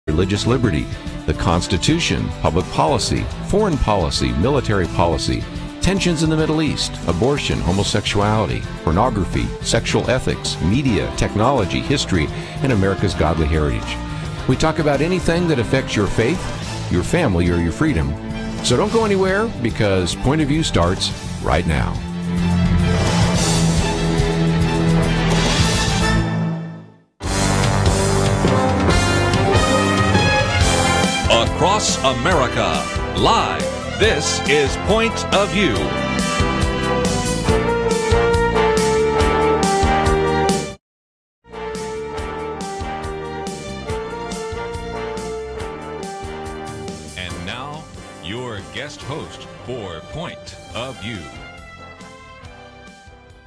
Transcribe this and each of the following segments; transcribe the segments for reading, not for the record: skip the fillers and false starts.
religious liberty, the Constitution, public policy, foreign policy, military policy, tensions in the Middle East, abortion, homosexuality, pornography, sexual ethics, media, technology, history, and America's godly heritage. We talk about anything that affects your faith, your family, or your freedom. So don't go anywhere, because Point of View starts right now. Across America, live, this is Point of View. And now, your guest host for Point of View.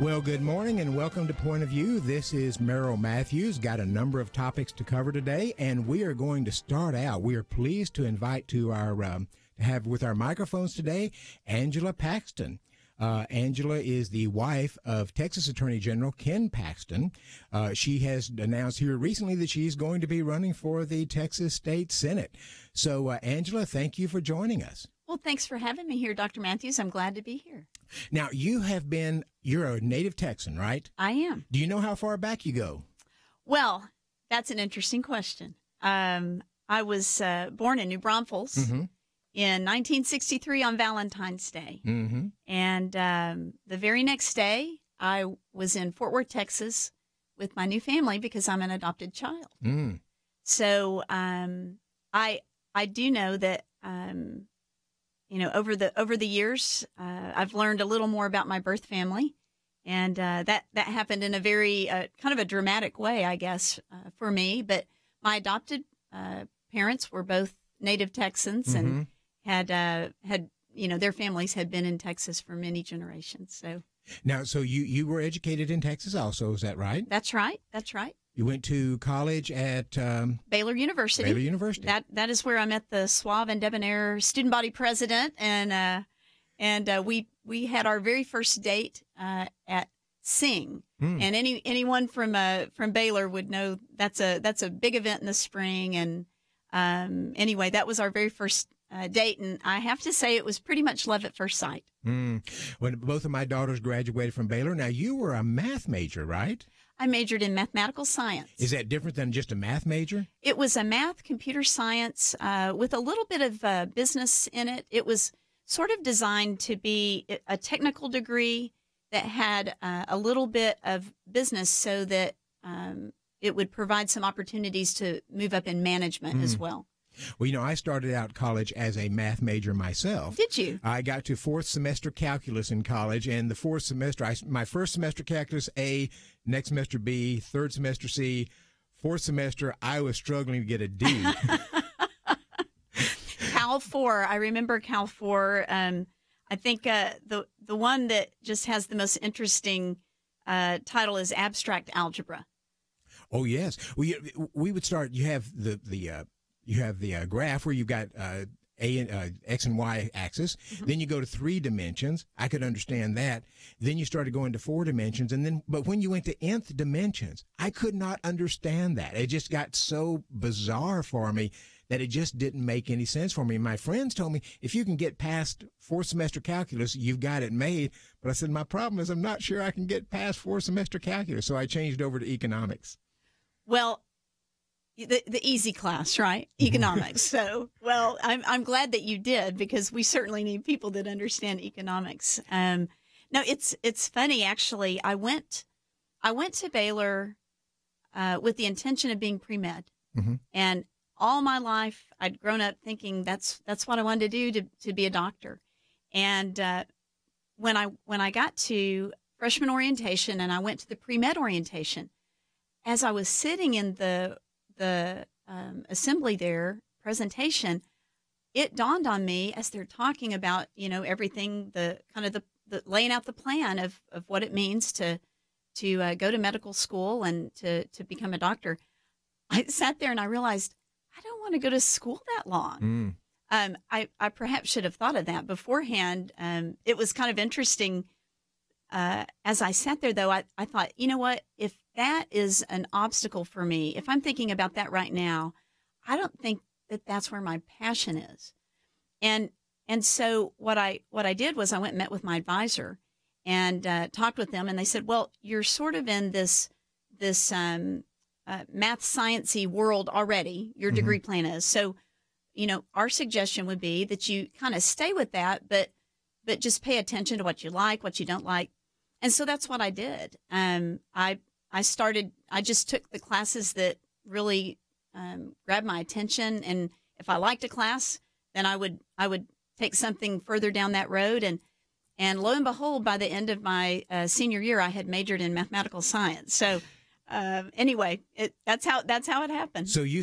Well, good morning and welcome to Point of View. This is Merrill Matthews. Got a number of topics to cover today, and we are going to start out. We are pleased to invite to our have with our microphones today Angela Paxton. Angela is the wife of Texas Attorney General Ken Paxton. She has announced here recently that she's going to be running for the Texas State Senate. So, Angela, thank you for joining us. Well, thanks for having me here, Dr. Matthews. I'm glad to be here. Now, you're a native Texan, right? I am. Do you know how far back you go? Well, that's an interesting question. I was born in New Braunfels in 1963 on Valentine's Day. And the very next day, I was in Fort Worth, Texas with my new family because I'm an adopted child. So I do know that over the years, I've learned a little more about my birth family, and that happened in a very kind of a dramatic way, I guess, for me. But my adopted parents were both native Texans and had their families had been in Texas for many generations. So now, so you were educated in Texas, also, is that right? That's right. That's right. You went to college at Baylor University. Baylor University. That is where I met the suave and debonair student body president, and we had our very first date at Sing. And anyone from Baylor would know that's a big event in the spring. And anyway, that was our very first date, and I have to say it was pretty much love at first sight. When both of my daughters graduated from Baylor, now you were a math major, right? I majored in mathematical science. Is that different than just a math major? It was a math, computer science with a little bit of business in it. It was sort of designed to be a technical degree that had a little bit of business so that it would provide some opportunities to move up in management as well. Well, I started out college as a math major myself. Did you? I got to fourth semester calculus in college, and the fourth semester, my first semester calculus A, next semester B, third semester C, fourth semester, I was struggling to get a D. Cal 4, I remember Cal 4. I think the one that just has the most interesting title is abstract algebra. Oh, yes. We would start, you have the graph where you've got X and Y axis. Then you go to 3 dimensions. I could understand that. Then you started going to 4 dimensions. But when you went to nth dimensions, I could not understand that. It just got so bizarre for me that it just didn't make any sense for me. My friends told me, if you can get past 4th semester calculus, you've got it made. But I said, my problem is I'm not sure I can get past 4th semester calculus. So I changed over to economics. Well, the easy class, right? Economics. So, well, I'm glad that you did, because we certainly need people that understand economics. No, it's funny, actually. I went to Baylor with the intention of being pre-med, and all my life I'd grown up thinking that's what I wanted to do, to be a doctor. And when I got to freshman orientation and I went to the pre-med orientation, as I was sitting in the assembly there, presentation, it dawned on me as they're talking about, everything, the laying out the plan of what it means to go to medical school and to become a doctor. I sat there and I realized I don't want to go to school that long. I perhaps should have thought of that beforehand. It was kind of interesting. As I sat there, though, I thought, you know what, if that is an obstacle for me, if I'm thinking about that right now, I don't think that that's where my passion is. And so what I did was I went and met with my advisor and talked with them, and they said, well, you're sort of in this math sciencey world already. Your degree plan is. So, our suggestion would be that you kind of stay with that, but just pay attention to what you like, what you don't like. And so that's what I did. I just took the classes that really grabbed my attention. And if I liked a class, then I would take something further down that road. And lo and behold, by the end of my senior year, I had majored in mathematical science. So anyway, that's how it happened. So you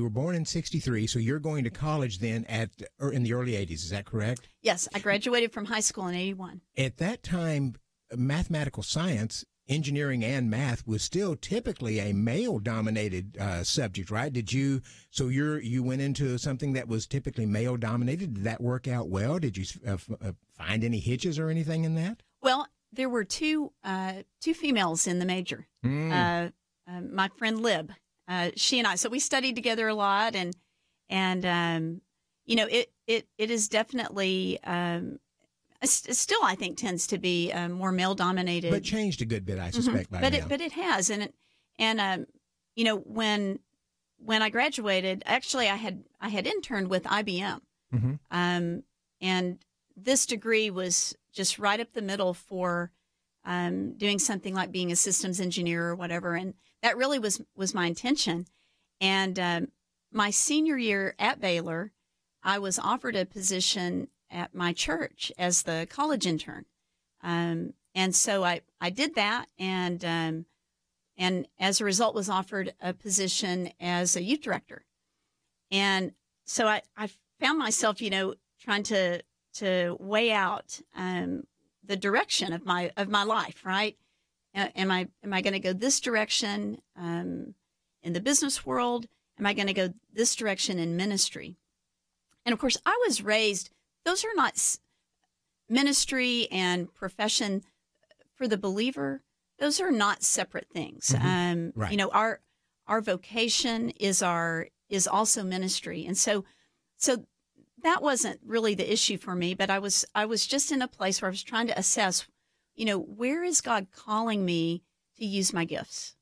were born in 1963, so you're going to college then in the early 80s, is that correct? Yes, I graduated from high school in 1981. At that time, mathematical science, engineering and math was still typically a male-dominated subject, right? So you went into something that was typically male-dominated. Did that work out well? Did you find any hitches or anything in that? Well, there were two females in the major. My friend Lib, she and I. So we studied together a lot, and it is definitely still, I think, tends to be more male dominated, but changed a good bit, I suspect. By now. But it has, and when I graduated, actually, I had interned with IBM, and this degree was just right up the middle for doing something like being a systems engineer or whatever. And that really was my intention. And my senior year at Baylor, I was offered a position at my church as the college intern. And so I did that. And as a result was offered a position as a youth director. And so I found myself, trying to weigh out the direction of my life, right? Am I going to go this direction in the business world? Am I going to go this direction in ministry? And of course, I was raised. Those are not ministry and profession for the believer. Those are not separate things. Right. Our vocation is also ministry, and so that wasn't really the issue for me, but I was just in a place where I was trying to assess, where is God calling me to use my gifts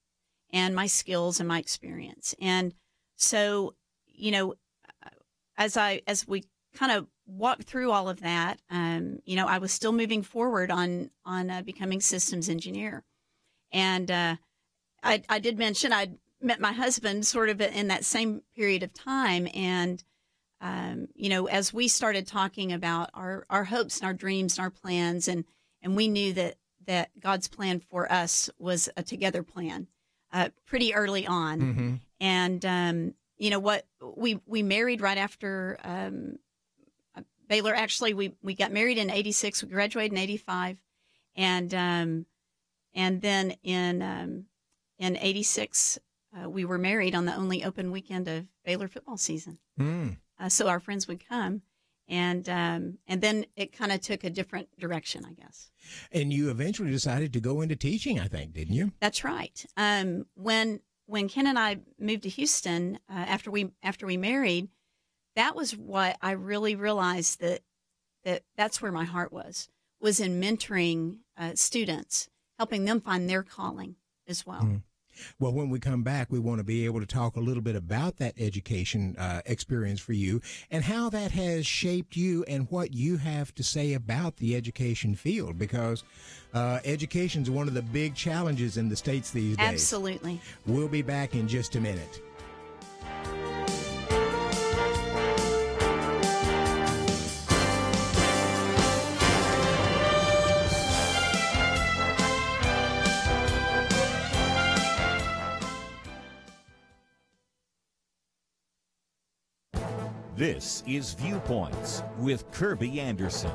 and my skills and my experience. And so, as we kind of walked through all of that, I was still moving forward on becoming systems engineer. And I did mention I'd met my husband sort of in that same period of time. And as we started talking about our hopes and our dreams and our plans, and we knew that God's plan for us was a together plan pretty early on. And, what we married right after Baylor. Actually, we got married in 86. We graduated in 85. And then in 86, we were married on the only open weekend of Baylor football season. So our friends would come, and then it kind of took a different direction, I guess. And you eventually decided to go into teaching, I think, didn't you? That's right. When Ken and I moved to Houston after we married, that was what I really realized that's where my heart was in mentoring students, helping them find their calling as well. Well, when we come back, we want to be able to talk a little bit about that education experience for you and how that has shaped you and what you have to say about the education field, because education is one of the big challenges in the States these days. Absolutely. We'll be back in just a minute. This is Viewpoints with Kirby Anderson.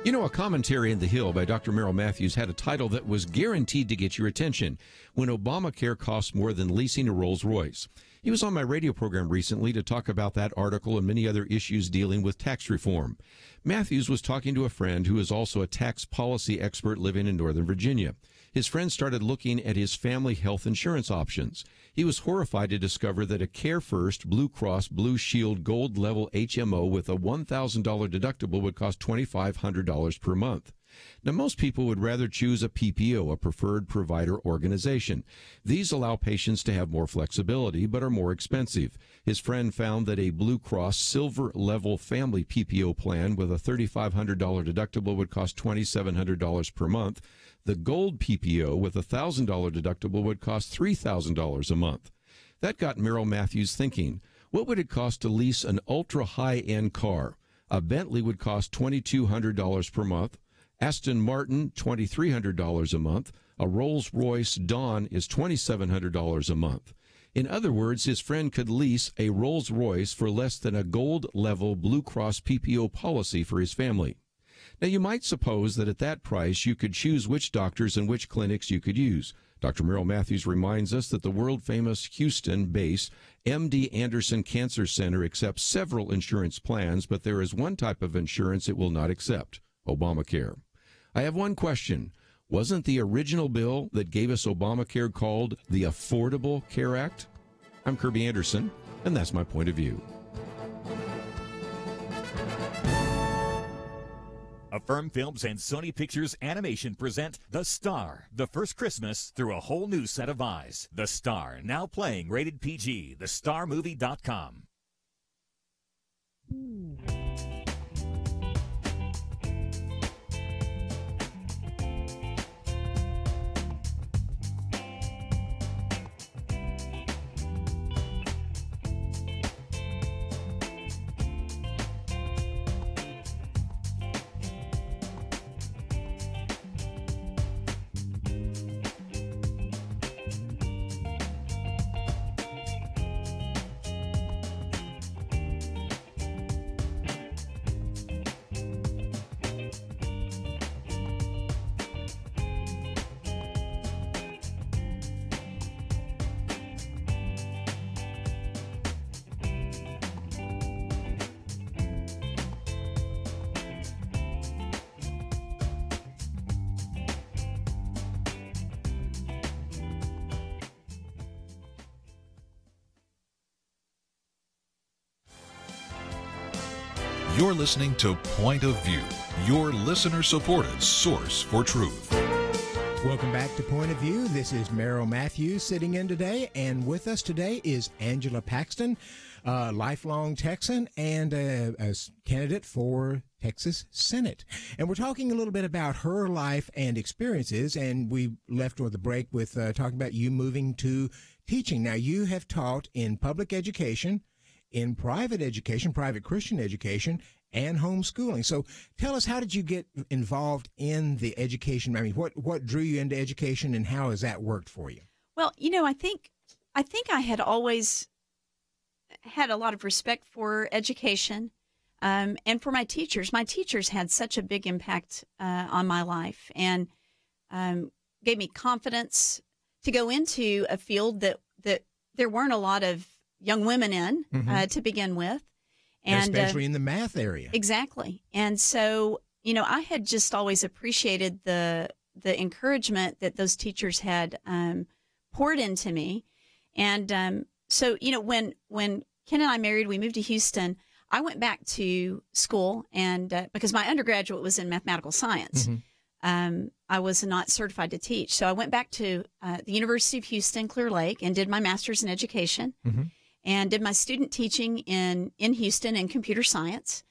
A commentary in The Hill by Dr. Merrill Matthews had a title that was guaranteed to get your attention: When Obamacare Costs More Than Leasing a Rolls-Royce. He was on my radio program recently to talk about that article and many other issues dealing with tax reform. Matthews was talking to a friend who is also a tax policy expert living in Northern Virginia. his friend started looking at his family health insurance options. He was horrified to discover that a Care First Blue Cross Blue Shield Gold Level HMO with a $1,000 deductible would cost $2,500 per month. Now, most people would rather choose a PPO, a preferred provider organization. These allow patients to have more flexibility, but are more expensive. His friend found that a Blue Cross Silver Level Family PPO plan with a $3,500 deductible would cost $2,700 per month. The Gold PPO with a $1,000 deductible would cost $3,000 a month. That got Merrill Matthews thinking, what would it cost to lease an ultra-high-end car? A Bentley would cost $2,200 per month. Aston Martin, $2,300 a month. A Rolls-Royce Dawn is $2,700 a month. In other words, his friend could lease a Rolls-Royce for less than a gold-level Blue Cross PPO policy for his family. Now, you might suppose that at that price, you could choose which doctors and which clinics you could use. Dr. Merrill Matthews reminds us that the world-famous Houston-based MD Anderson Cancer Center accepts several insurance plans, but there is one type of insurance it will not accept: Obamacare. I have one question. Wasn't the original bill that gave us Obamacare called the Affordable Care Act? I'm Kirby Anderson, and that's my point of view. Affirm Films and Sony Pictures Animation present The Star, the first Christmas through a whole new set of eyes. The Star, now playing rated PG, thestarmovie.com. You're listening to Point of View, your listener-supported source for truth. Welcome back to Point of View. This is Merrill Matthews sitting in today, and with us today is Angela Paxton, a lifelong Texan and a candidate for Texas Senate. And we're talking a little bit about her life and experiences, and we left with a break with talking about you moving to teaching. Now, you have taught in public education, in private education, private Christian education, and homeschooling. So tell us, how did you get involved in the education? I mean, what drew you into education, and how has that worked for you? Well, you know, I think I had always had a lot of respect for education, and for my teachers. My teachers had such a big impact on my life, and gave me confidence to go into a field that there weren't a lot of young women in to begin with. And especially in the math area. Exactly. And so, you know, I had just always appreciated the encouragement that those teachers had poured into me. And so, you know, when Ken and I married, we moved to Houston, I went back to school, and because my undergraduate was in mathematical science, I was not certified to teach. So I went back to the University of Houston, Clear Lake, and did my master's in education. And did my student teaching in Houston in computer science,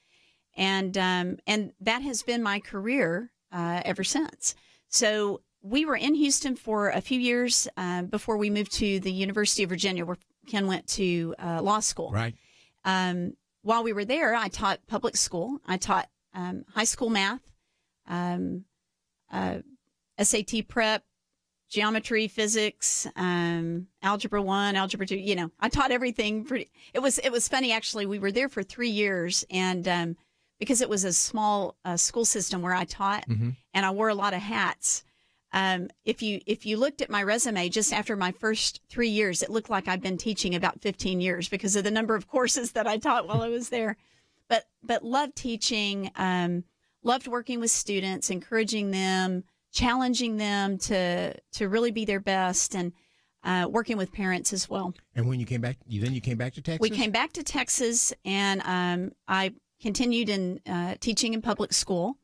and that has been my career ever since. So we were in Houston for a few years before we moved to the University of Virginia, where Ken went to law school. Right. While we were there, I taught public school. I taught high school math, SAT prep, geometry, physics, algebra 1, algebra 2, you know, I taught everything. It was funny, actually. We were there for 3 years, and because it was a small school system where I taught, and I wore a lot of hats. If you looked at my resume just after my first 3 years, it looked like I'd been teaching about 15 years because of the number of courses that I taught while I was there. But loved teaching, loved working with students, encouraging them challenging them to really be their best, and working with parents as well. And when you came back, you came back to Texas? We came back to Texas, and I continued in teaching in public school.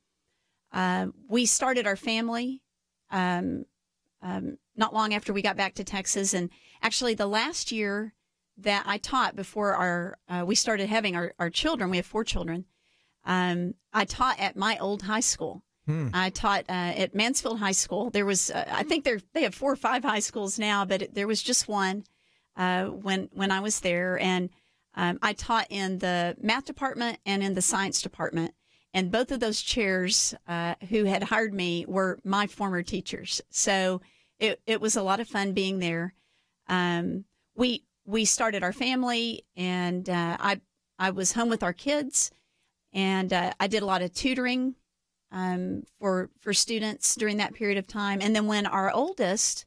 We started our family not long after we got back to Texas, and actually the last year that I taught before we started having our children, we have 4 children, I taught at my old high school. I taught at Mansfield High School. There was, I think they have 4 or 5 high schools now, but there was just one when I was there. And I taught in the math department and in the science department. And both of those chairs who had hired me were my former teachers. So it was a lot of fun being there. We started our family, and I was home with our kids, and I did a lot of tutoring for students during that period of time. And then when our oldest,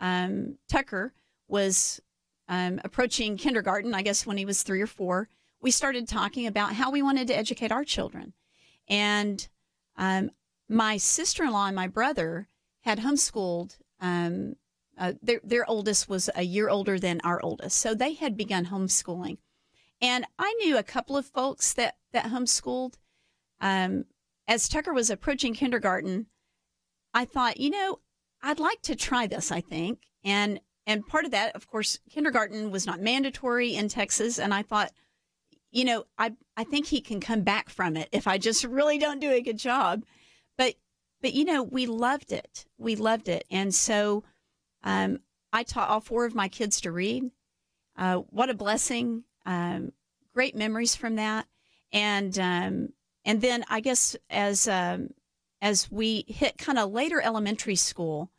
Tucker, was approaching kindergarten, I guess when he was 3 or 4, we started talking about how we wanted to educate our children. And my sister-in-law and my brother had homeschooled. Their oldest was a year older than our oldest, so they had begun homeschooling. And I knew a couple of folks that homeschooled. As Tucker was approaching kindergarten, I thought, I'd like to try this, I think. And part of that, of course, kindergarten was not mandatory in Texas. And I thought, I think he can come back from it if I just really don't do a good job. But we loved it. We loved it. And so I taught all 4 of my kids to read. What a blessing. Great memories from that. And then I guess as we hit kind of later elementary school,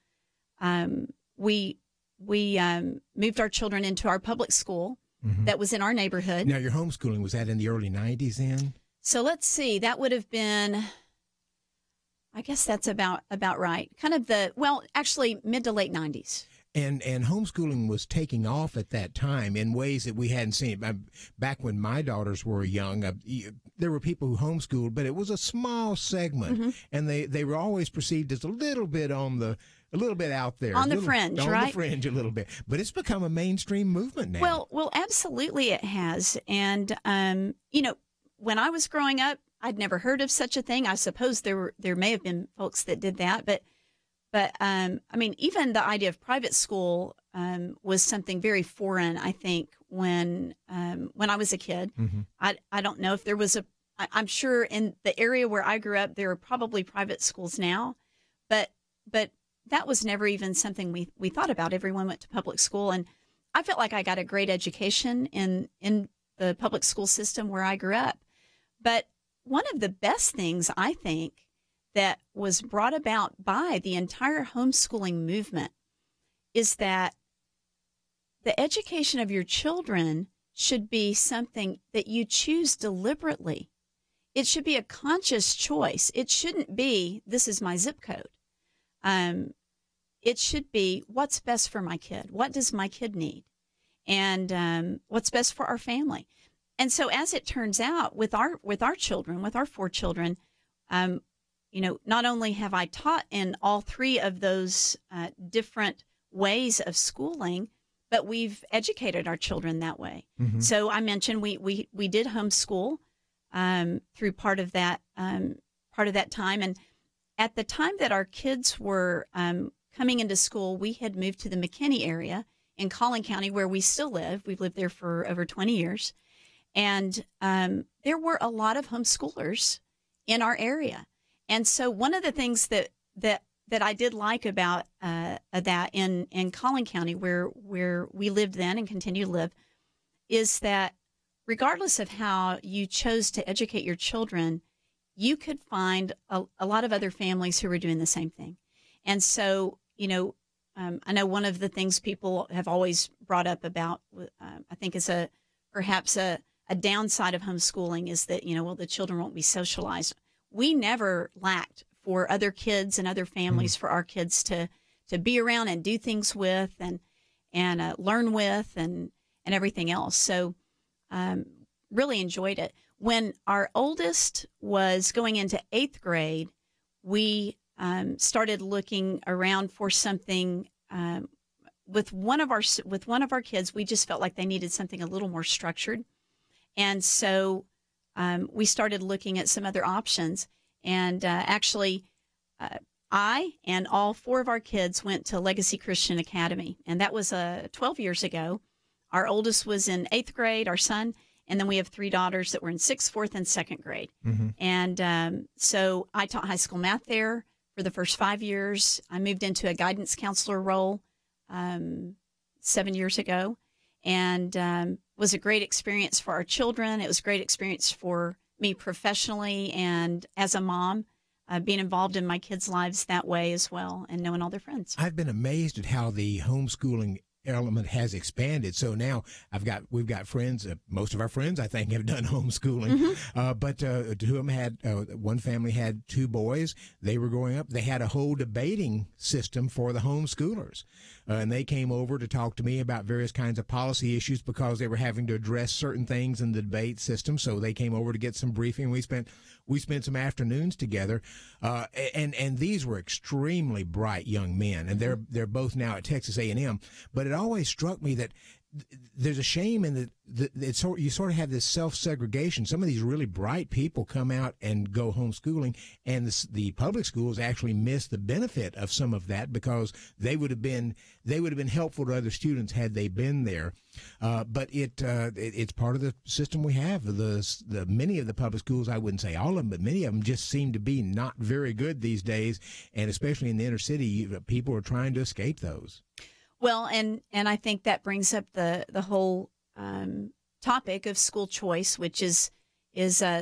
we moved our children into our public school that was in our neighborhood. Now, your homeschooling, was that in the early 90s then? So let's see. That would have been, I guess that's about right. Kind of actually mid to late 90s. And homeschooling was taking off at that time in ways that we hadn't seen. Back when my daughters were young, there were people who homeschooled, but it was a small segment, and they were always perceived as a little bit out there, on the fringe, right? On the fringe a little bit. But it's become a mainstream movement now. Well, absolutely it has. And when I was growing up, I'd never heard of such a thing. I suppose there may have been folks that did that, but I mean, even the idea of private school was something very foreign, I think, when I was a kid. I don't know if there was I'm sure in the area where I grew up, there are probably private schools now, but that was never even something we thought about. Everyone went to public school, and I felt like I got a great education in the public school system where I grew up. But one of the best things, I think, that was brought about by the entire homeschooling movement is that the education of your children should be something that you choose deliberately. It should be a conscious choice. It shouldn't be, this is my zip code. It should be, what's best for my kid? What does my kid need? And what's best for our family? And so as it turns out with our children, with our 4 children, not only have I taught in all 3 of those different ways of schooling, but we've educated our children that way. So I mentioned we did homeschool through part of that time. And at the time that our kids were coming into school, we had moved to the McKinney area in Collin County, where we still live. We've lived there for over 20 years. And there were a lot of homeschoolers in our area. And so one of the things that I did like about that in Collin County, where we lived then and continue to live, is that regardless of how you chose to educate your children, you could find a lot of other families who were doing the same thing. And so, I know one of the things people have always brought up about, I think is perhaps a downside of homeschooling is that, the children won't be socialized. We never lacked for other kids and other families for our kids to be around and do things with and learn with and everything else. So really enjoyed it. When our oldest was going into 8th grade, we started looking around for something with one of our kids. We just felt like they needed something a little more structured, and so we started looking at some other options. And actually, I and all 4 of our kids went to Legacy Christian Academy, and that was 12 years ago. Our oldest was in 8th grade, our son, and then we have 3 daughters that were in 6th, 4th, and 2nd grade. Mm-hmm. And so I taught high school math there for the first 5 years. I moved into a guidance counselor role 7 years ago, and was a great experience for our children. It was a great experience for me professionally and as a mom, being involved in my kids' lives that way as well, and knowing all their friends. I've been amazed at how the homeschooling element has expanded. So now we've got friends. Most of our friends, I think, have done homeschooling. Mm-hmm. But 2 of them had one family had 2 boys. They were growing up. They had a whole debating system for the homeschoolers, and they came over to talk to me about various kinds of policy issues because they were having to address certain things in the debate system. So they came over to get some briefing. We spent some afternoons together, and these were extremely bright young men, and they're both now at Texas A&M. But it always struck me that there's a shame in that you sort of have this self-segregation. Some of these really bright people come out and go homeschooling, and the public schools actually miss the benefit of some of that because they would have been helpful to other students had they been there. But it's part of the system we have. The many of the public schools, I wouldn't say all of them, but many of them just seem to be not very good these days, and especially in the inner city, people are trying to escape those. Well, and I think that brings up the whole topic of school choice, which is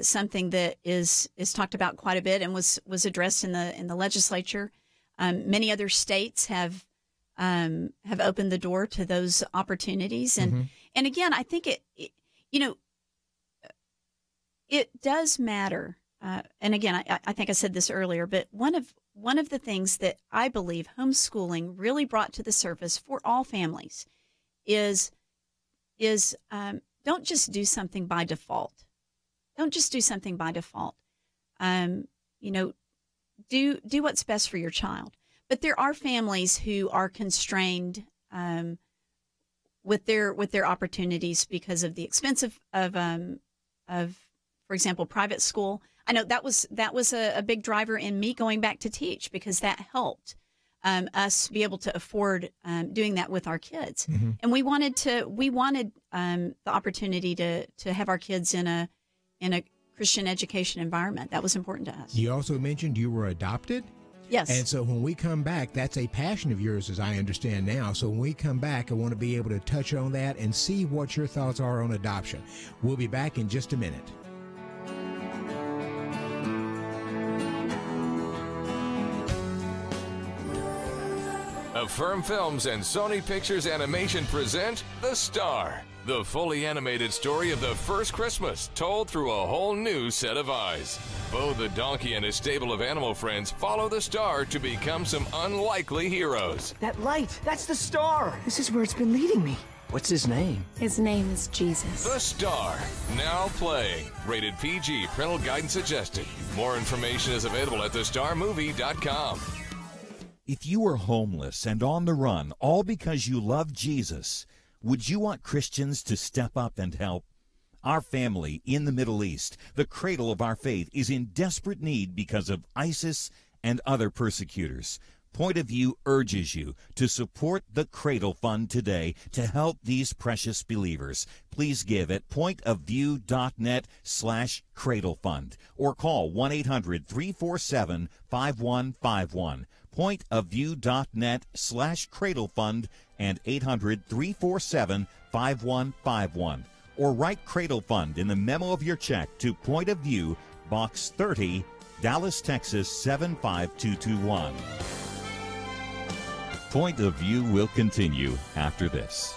something that is talked about quite a bit and was addressed in the legislature. Many other states have opened the door to those opportunities, and again, I think it does matter. And again, I think I said this earlier, but one of the things that I believe homeschooling really brought to the surface for all families is don't just do something by default. Don't just do something by default. Do what's best for your child. But there are families who are constrained with their opportunities because of the expense of for example, private school. I know that was a big driver in me going back to teach because that helped us be able to afford doing that with our kids. Mm-hmm. And we wanted the opportunity to have our kids in a Christian education environment. That was important to us. You also mentioned you were adopted. Yes. And so when we come back, that's a passion of yours, as I understand now. So when we come back, I want to be able to touch on that and see what your thoughts are on adoption. We'll be back in just a minute. Affirm Films and Sony Pictures Animation present The Star, the fully animated story of the first Christmas, told through a whole new set of eyes. Bo the donkey and his stable of animal friends follow the star to become some unlikely heroes. That light, that's the star. This is where it's been leading me. What's his name? His name is Jesus. The Star, now playing. Rated PG, parental guidance suggested. More information is available at thestarmovie.com. If you were homeless and on the run, all because you love Jesus, would you want Christians to step up and help? Our family in the Middle East, the cradle of our faith, is in desperate need because of ISIS and other persecutors. Point of View urges you to support the Cradle Fund today to help these precious believers. Please give at pointofview.net/Cradle Fund or call 1-800-347-5151. Pointofview.net/Cradle Fund and 800-347-5151. Or write Cradle Fund in the memo of your check to Point of View, Box 30, Dallas, Texas 75221. Point of View will continue after this.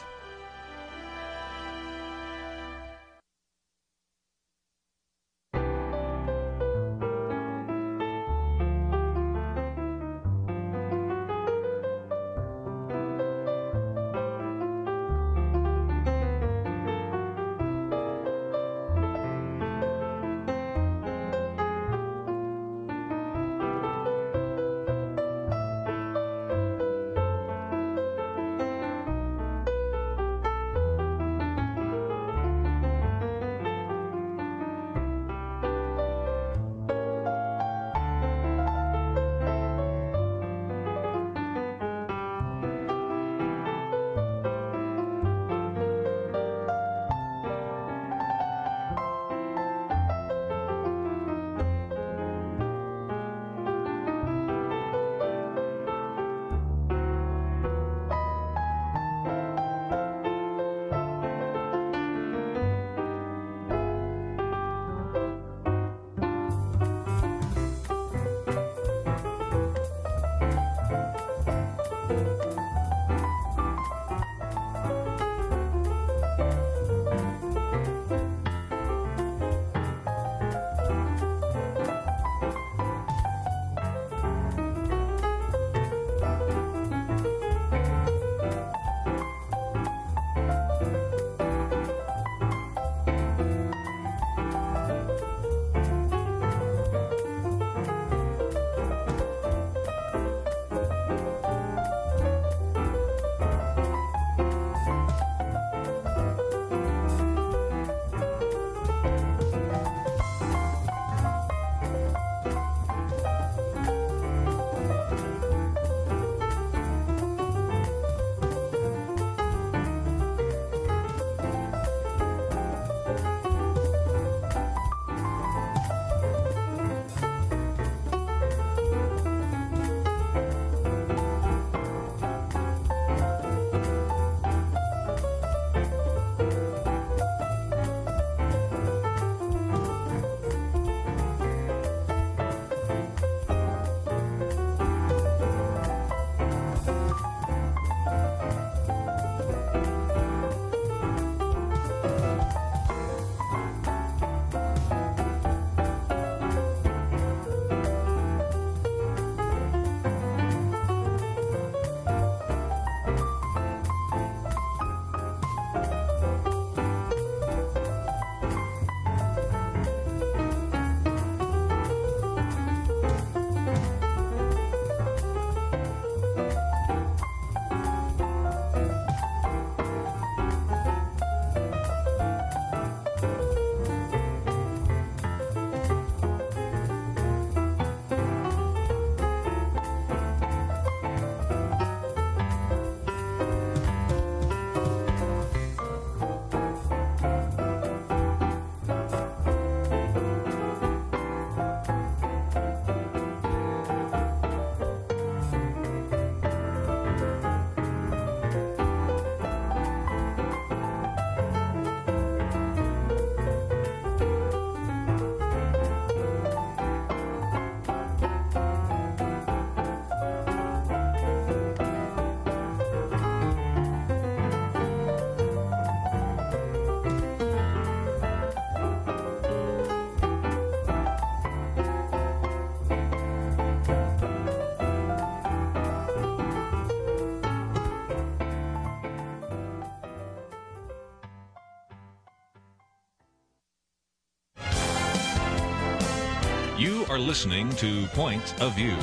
You are listening to Point of View.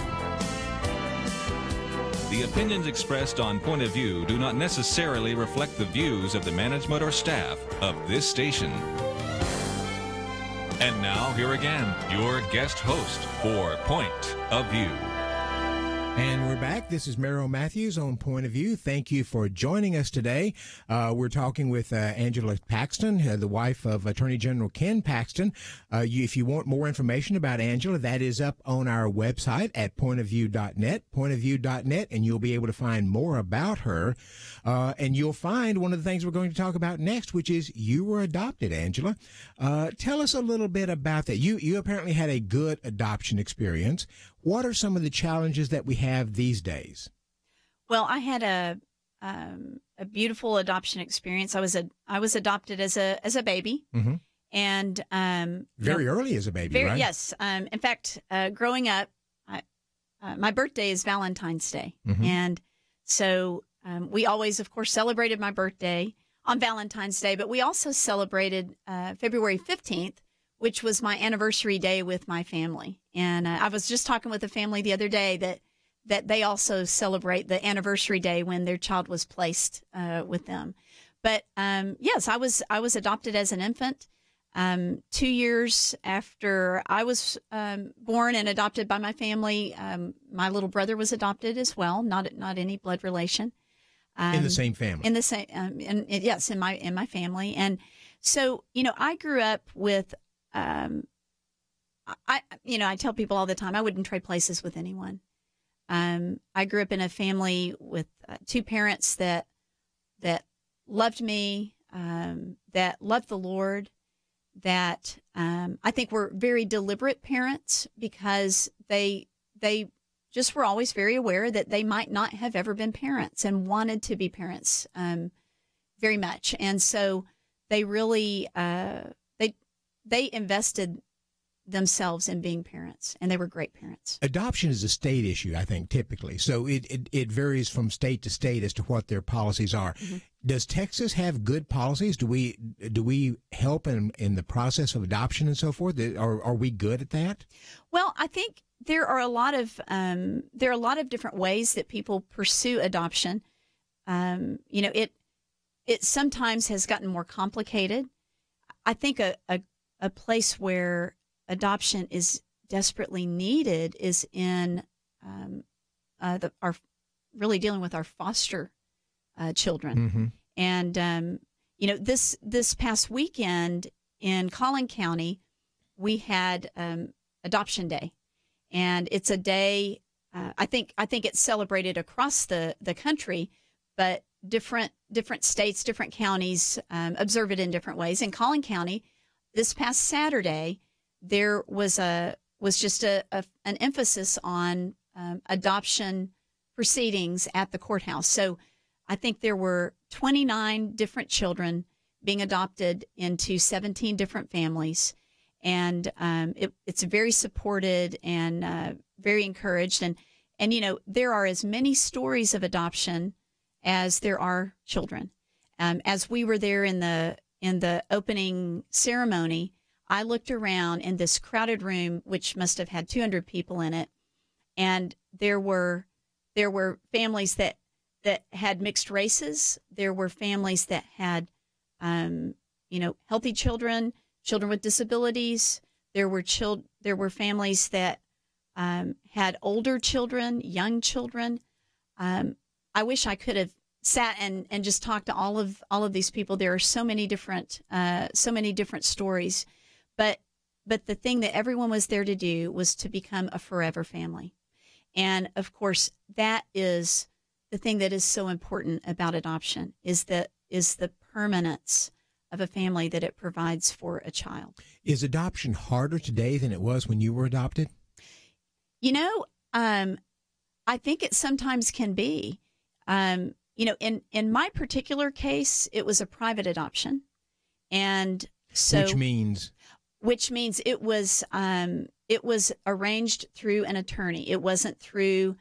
The opinions expressed on Point of View do not necessarily reflect the views of the management or staff of this station. And now, here again, your guest host for Point of View. And we're back. This is Merrill Matthews on Point of View. Thank you for joining us today. We're talking with Angela Paxton, the wife of Attorney General Ken Paxton. If you want more information about Angela, that is up on our website at pointofview.net, pointofview.net, and you'll be able to find more about her. And you'll find one of the things we're going to talk about next, which is you were adopted, Angela. Tell us a little bit about that. You apparently had a good adoption experience. What are some of the challenges that we have these days? Well, I had a beautiful adoption experience. I was adopted as a baby, Mm-hmm. and Very early as a baby, right? Yes. In fact, growing up, my birthday is Valentine's Day, Mhm. and so we always, of course, celebrated my birthday on Valentine's Day, but we also celebrated February 15th, which was my anniversary day with my family. And I was just talking with a family the other day that they also celebrate the anniversary day when their child was placed with them. But yes, I was adopted as an infant. 2 years after I was born and adopted by my family, my little brother was adopted as well, not any blood relation. In the same family. In the same, yes, in my family. And so, I grew up with, I tell people all the time, I wouldn't trade places with anyone. I grew up in a family with two parents that loved me, that loved the Lord, that I think were very deliberate parents because they just were always very aware that they might not have ever been parents and wanted to be parents very much. And so they really they invested themselves in being parents, and they were great parents. Adoption is a state issue, I think, typically. So it varies from state to state as to what their policies are. Mm-hmm. Does Texas have good policies? Do we help in the process of adoption and so forth? Are we good at that? Well, I think there are a lot of different ways that people pursue adoption. It sometimes has gotten more complicated. I think a place where adoption is desperately needed is in our really dealing with our foster children. Mm-hmm. And this past weekend in Collin County, we had Adoption Day, and it's a day I think it's celebrated across the country, but different states, different counties observe it in different ways. In Collin County, this past Saturday, there was just an emphasis on adoption proceedings at the courthouse. So I think there were 29 different children being adopted into 17 different families, and it's very supported and very encouraged. And there are as many stories of adoption as there are children. As we were there in the opening ceremony, I looked around in this crowded room, which must have had 200 people in it, and there were families that had mixed races. There were families that had, healthy children with disabilities. There were families that had older children, young children. I wish I could have sat and just talked to all of these people. There are so many different stories. But the thing that everyone was there to do was to become a forever family. And of course, that is the thing that is so important about adoption is the permanence of a family that it provides for a child. Is adoption harder today than it was when you were adopted? I think it sometimes can be. In my particular case, it was a private adoption. And so which means it was arranged through an attorney. It wasn't through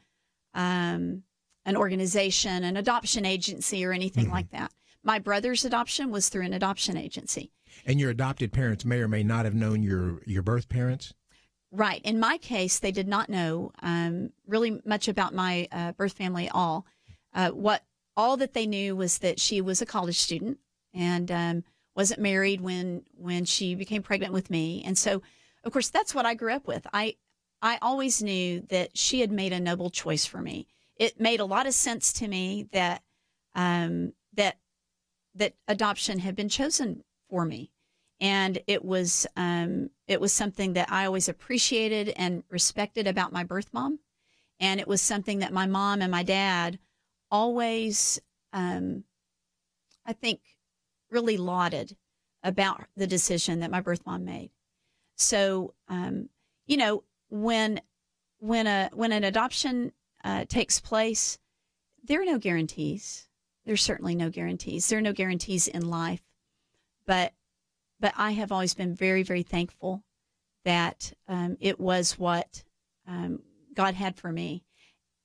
an organization, an adoption agency, or anything like that. My brother's adoption was through an adoption agency. And your adopted parents may or may not have known your birth parents? Right. In my case, they did not know really much about my birth family at all. All that they knew was that she was a college student and wasn't married when she became pregnant with me. And so, of course, that's what I grew up with. I always knew that she had made a noble choice for me. It made a lot of sense to me that that adoption had been chosen for me. And it was something that I always appreciated and respected about my birth mom. And it was something that my mom and my dad always, I think, really lauded about the decision that my birth mom made. So, you know, when an adoption takes place, there are no guarantees. There's certainly no guarantees. There are no guarantees in life. But I have always been very, very thankful that it was what God had for me.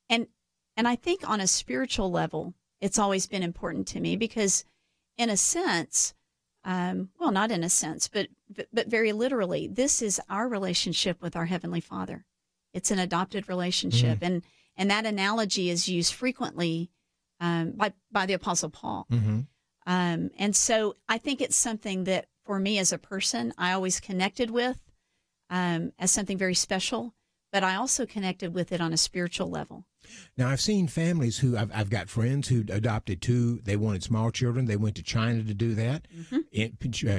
And I think on a spiritual level, it's always been important to me because in a sense, well, not in a sense, but very literally, this is our relationship with our Heavenly Father. It's an adopted relationship. And that analogy is used frequently by the Apostle Paul. And so I think it's something that for me as a person, I always connected with as something very special, but I also connected with it on a spiritual level. Now, I've seen families who I've got friends who adopted two. They wanted small children. They went to China to do that.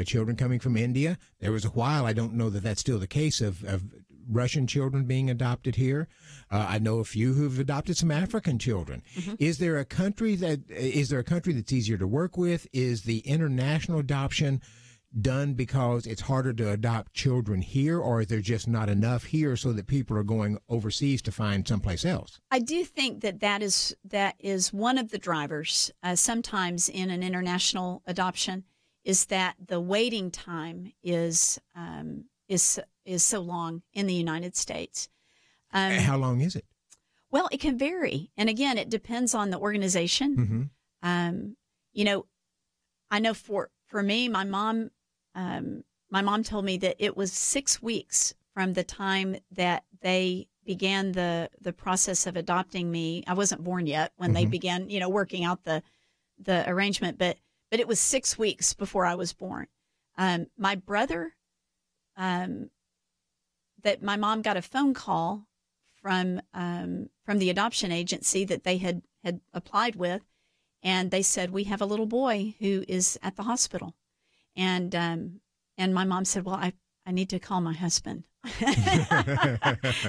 Children coming from India. There was a while, I don't know that that's still the case, of Russian children being adopted here. I know a few who've adopted some African children. Is there a country that's easier to work with? Is the international adoption done because it's harder to adopt children here, or is there just not enough here so that people are going overseas to find someplace else? I do think that is one of the drivers sometimes in an international adoption, is that the waiting time is so long in the United States. How long is it? Well, it can vary. And again, it depends on the organization. You know, I know for me, my mom told me that it was 6 weeks from the time that they began the process of adopting me. I wasn't born yet when they began, you know, working out the arrangement, but it was 6 weeks before I was born. My brother, that my mom got a phone call from the adoption agency that they had applied with, and they said, "We have a little boy who is at the hospital." And my mom said, "Well, I need to call my husband."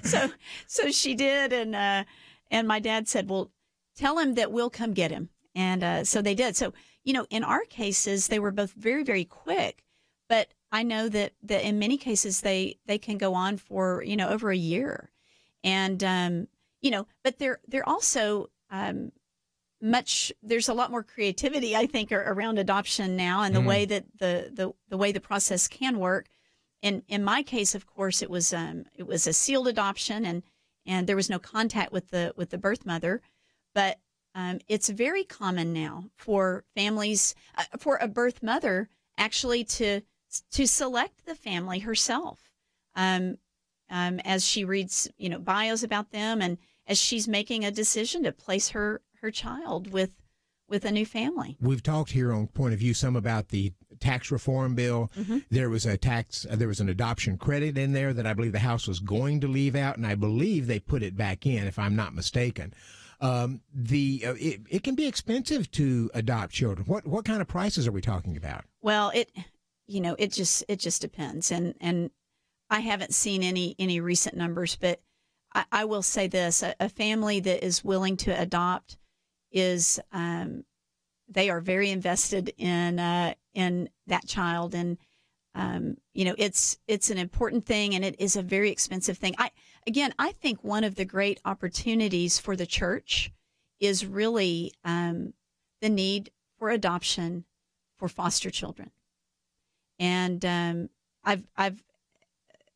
so she did, and my dad said, "Well, tell him that we'll come get him." And so they did. So, you know, in our cases, they were both very, very quick, but I know that in many cases they can go on for, you know, over a year. And you know, but they're also there's a lot more creativity, I think, around adoption now, and the way that the way the process can work. And in my case, of course, it was a sealed adoption, and there was no contact with the birth mother. But it's very common now for families, for a birth mother actually to select the family herself, as she reads, you know, bios about them, and as she's making a decision to place her child with a new family. We've talked here on Point of View some about the tax reform bill. There was there was an adoption credit in there that I believe the House was going to leave out, and I believe they put it back in, if I'm not mistaken. It can be expensive to adopt children. What kind of prices are we talking about? Well, it just depends, and I haven't seen any recent numbers, but I will say this: a family that is willing to adopt is they are very invested in that child, and you know, it's an important thing, and it is a very expensive thing. I think one of the great opportunities for the church is really the need for adoption for foster children. And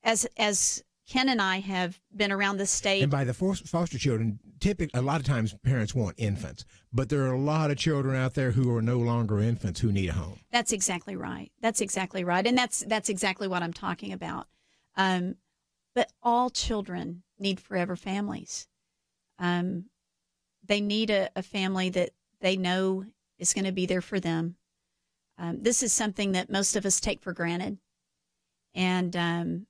as Ken and I have been around the state, and by the foster children, typically a lot of times parents want infants, but there are a lot of children out there who are no longer infants who need a home. That's exactly right. That's exactly right, and that's exactly what I'm talking about. But all children need forever families. They need a family that they know is going to be there for them. This is something that most of us take for granted, and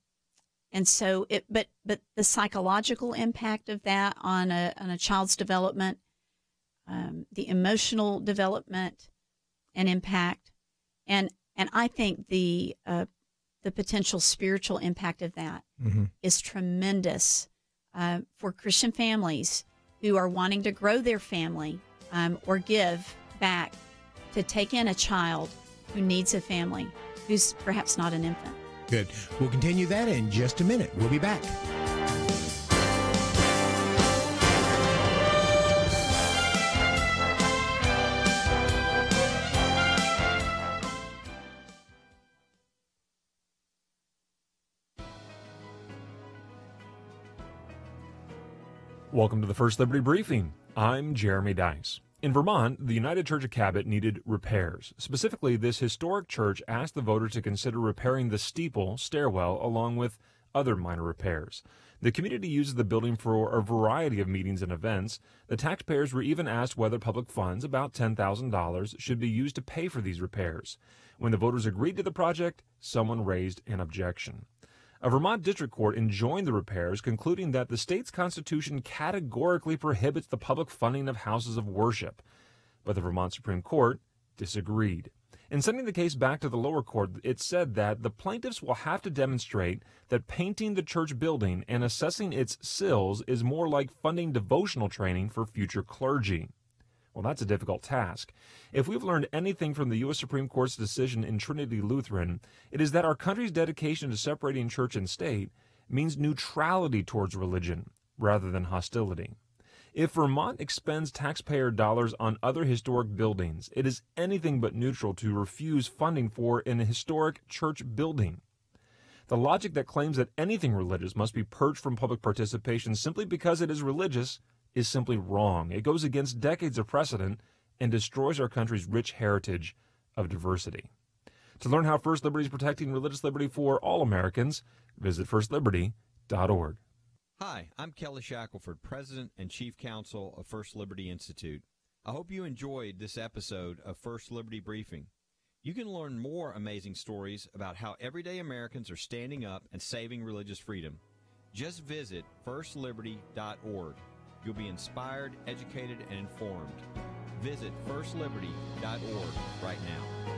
so but the psychological impact of that on a child's development, the emotional development and impact, and I think the potential spiritual impact of that is tremendous for Christian families who are wanting to grow their family or give back to take in a child who needs a family, who's perhaps not an infant. Good. We'll continue that in just a minute. We'll be back. Welcome to the First Liberty Briefing. I'm Jeremy Dice. In Vermont, the United Church of Cabot needed repairs. Specifically, this historic church asked the voters to consider repairing the steeple stairwell along with other minor repairs. The community uses the building for a variety of meetings and events. The taxpayers were even asked whether public funds, about $10,000, should be used to pay for these repairs. When the voters agreed to the project, someone raised an objection. A Vermont district court enjoined the repairs, concluding that the state's constitution categorically prohibits the public funding of houses of worship. But the Vermont Supreme Court disagreed. In sending the case back to the lower court, it said that the plaintiffs will have to demonstrate that painting the church building and assessing its sills is more like funding devotional training for future clergy. Well, that's a difficult task. If we've learned anything from the U.S. Supreme Court's decision in Trinity Lutheran, it is that our country's dedication to separating church and state means neutrality towards religion rather than hostility. If Vermont expends taxpayer dollars on other historic buildings, it is anything but neutral to refuse funding for an historic church building. The logic that claims that anything religious must be purged from public participation simply because it is religious is simply wrong. It goes against decades of precedent and destroys our country's rich heritage of diversity. To learn how First Liberty is protecting religious liberty for all Americans, visit firstliberty.org. Hi, I'm Kelly Shackelford, President and Chief Counsel of First Liberty Institute. I hope you enjoyed this episode of First Liberty Briefing. You can learn more amazing stories about how everyday Americans are standing up and saving religious freedom. Just visit firstliberty.org. You'll be inspired, educated, and informed. Visit firstliberty.org right now.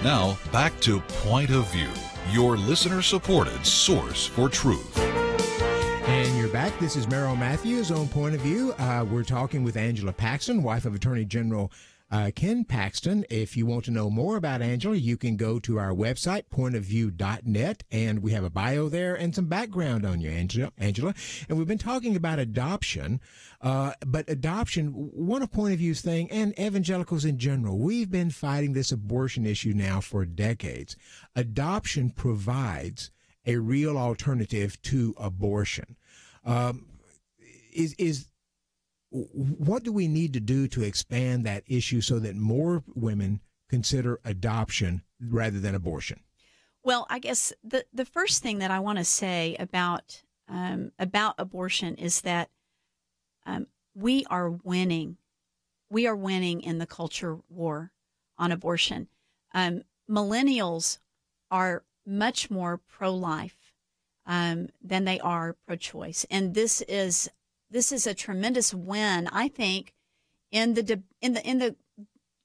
Now, back to Point of View, your listener-supported source for truth. And you're back. This is Merrill Matthews on Point of View. We're talking with Angela Paxton, wife of Attorney General Ken Paxton. If you want to know more about Angela, you can go to our website, pointofview.net, and we have a bio there and some background on you, Angela. And we've been talking about adoption, but adoption, one of Point of View's thing, and evangelicals in general, we've been fighting this abortion issue now for decades. Adoption provides a real alternative to abortion. What do we need to do to expand that issue so that more women consider adoption rather than abortion? Well, I guess the first thing that I want to say about abortion is that we are winning. We are winning in the culture war on abortion. millennials are much more pro-life than they are pro-choice, and this is a tremendous win, I think, in the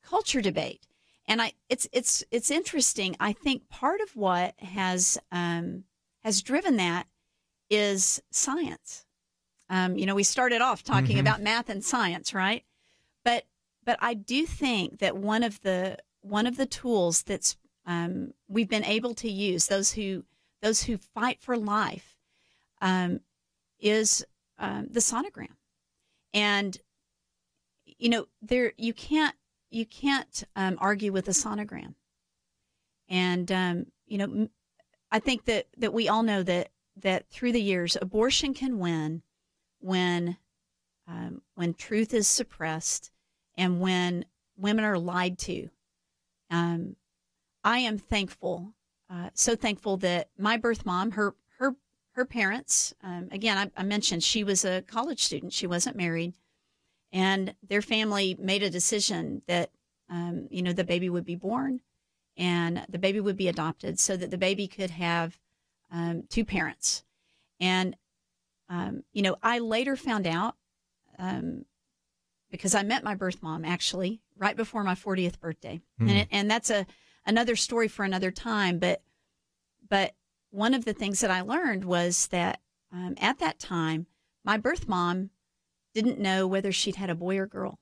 culture debate. And it's interesting. I think part of what has driven that is science. We started off talking about math and science, right? But I do think that one of the tools that's we've been able to use, those who fight for life, is the sonogram. And you can't argue with a sonogram. And I think that we all know that through the years, abortion can win when truth is suppressed and when women are lied to. I am thankful, so thankful that my birth mom, her parents, again, I mentioned she was a college student. She wasn't married. And their family made a decision that, the baby would be born and the baby would be adopted so that the baby could have two parents. And, I later found out, because I met my birth mom actually right before my 40th birthday. And that's another story for another time. But one of the things that I learned was that at that time, my birth mom didn't know whether she'd had a boy or girl.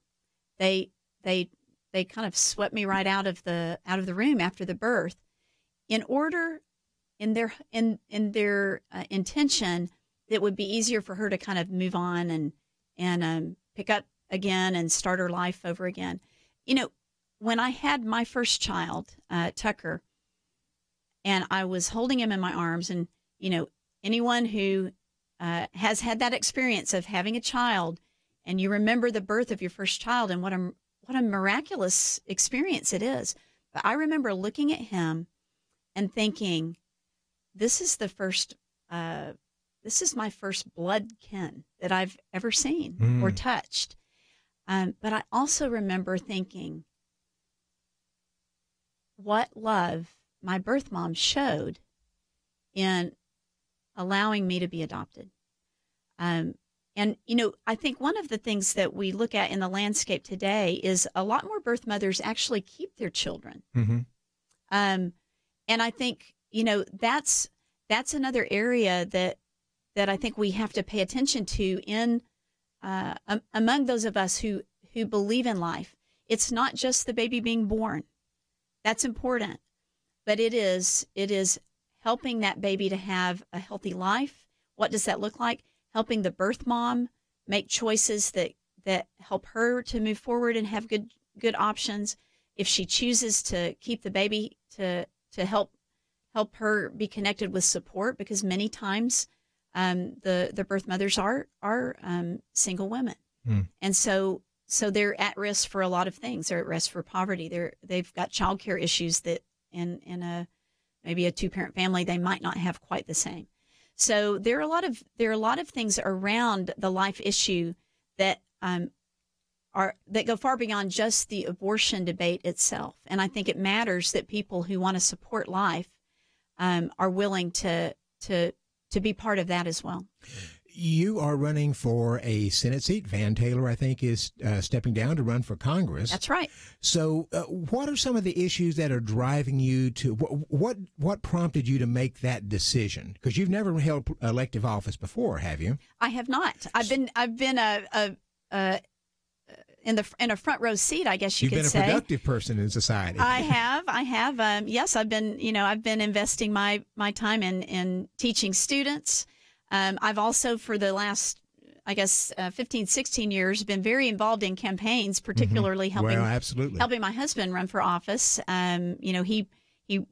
They kind of swept me right out of the room after the birth, in their intention that it would be easier for her to kind of move on and pick up again and start her life over again. When I had my first child, Tucker, and I was holding him in my arms, and anyone who has had that experience of having a child, and you remember the birth of your first child and what a miraculous experience it is. But I remember looking at him and thinking, this is my first blood kin that I've ever seen or touched. But I also remember thinking, what love my birth mom showed in allowing me to be adopted. And, I think one of the things that we look at in the landscape today is a lot more birth mothers actually keep their children. And I think, that's another area that I think we have to pay attention to in among those of us who believe in life. It's not just the baby being born. That's important. But it is helping that baby to have a healthy life. What does that look like? Helping the birth mom make choices that help her to move forward and have good options. If she chooses to keep the baby, to help her be connected with support, because many times the birth mothers are single women, and so they're at risk for a lot of things. They're at risk for poverty. They've got childcare issues that in maybe a two-parent family they might not have quite the same. So there are a lot of things around the life issue that that go far beyond just the abortion debate itself. And I think it matters that people who want to support life are willing to be part of that as well. You are running for a Senate seat. Van Taylor, I think, is stepping down to run for Congress. That's right. So what are some of the issues that are driving you to what prompted you to make that decision? Because you've never held elective office before, have you? I have not. I've been in a front row seat, I guess you could say. You've been a productive person in society. I have. Yes, I've been investing my time in teaching students. I've also, for the last, 15, 16 years, been very involved in campaigns, particularly helping my husband run for office. He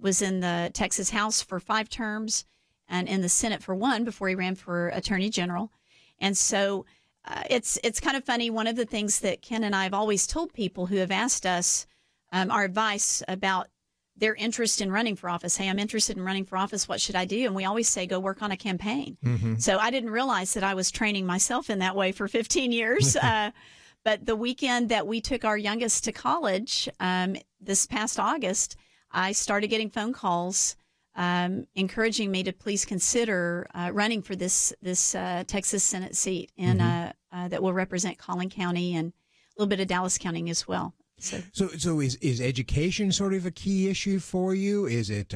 was in the Texas House for 5 terms and in the Senate for 1 before he ran for Attorney General. And so it's kind of funny. One of the things that Ken and I have always told people who have asked us our advice about their interest in running for office. Hey, I'm interested in running for office. What should I do? And we always say, go work on a campaign. So I didn't realize that I was training myself in that way for 15 years. But the weekend that we took our youngest to college this past August, I started getting phone calls encouraging me to please consider running for this Texas Senate seat in that will represent Collin County and a little bit of Dallas County as well. So is education sort of a key issue for you? Is it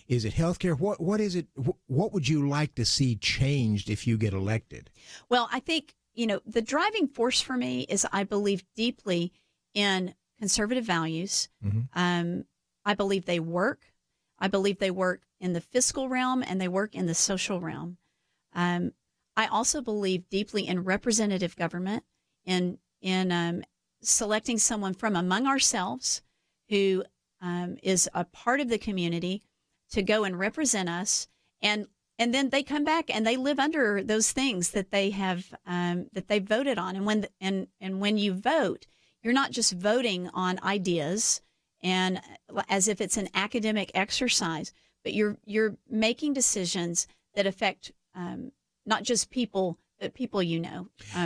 healthcare? What is it? What would you like to see changed if you get elected? Well, I think the driving force for me is I believe deeply in conservative values. I believe they work. I believe they work in the fiscal realm and they work in the social realm. I also believe deeply in representative government, in selecting someone from among ourselves who is a part of the community to go and represent us, and then they come back and they live under those things that they have that they voted on. And when you vote, you're not just voting on ideas and as if it's an academic exercise, but you're making decisions that affect not just people, but people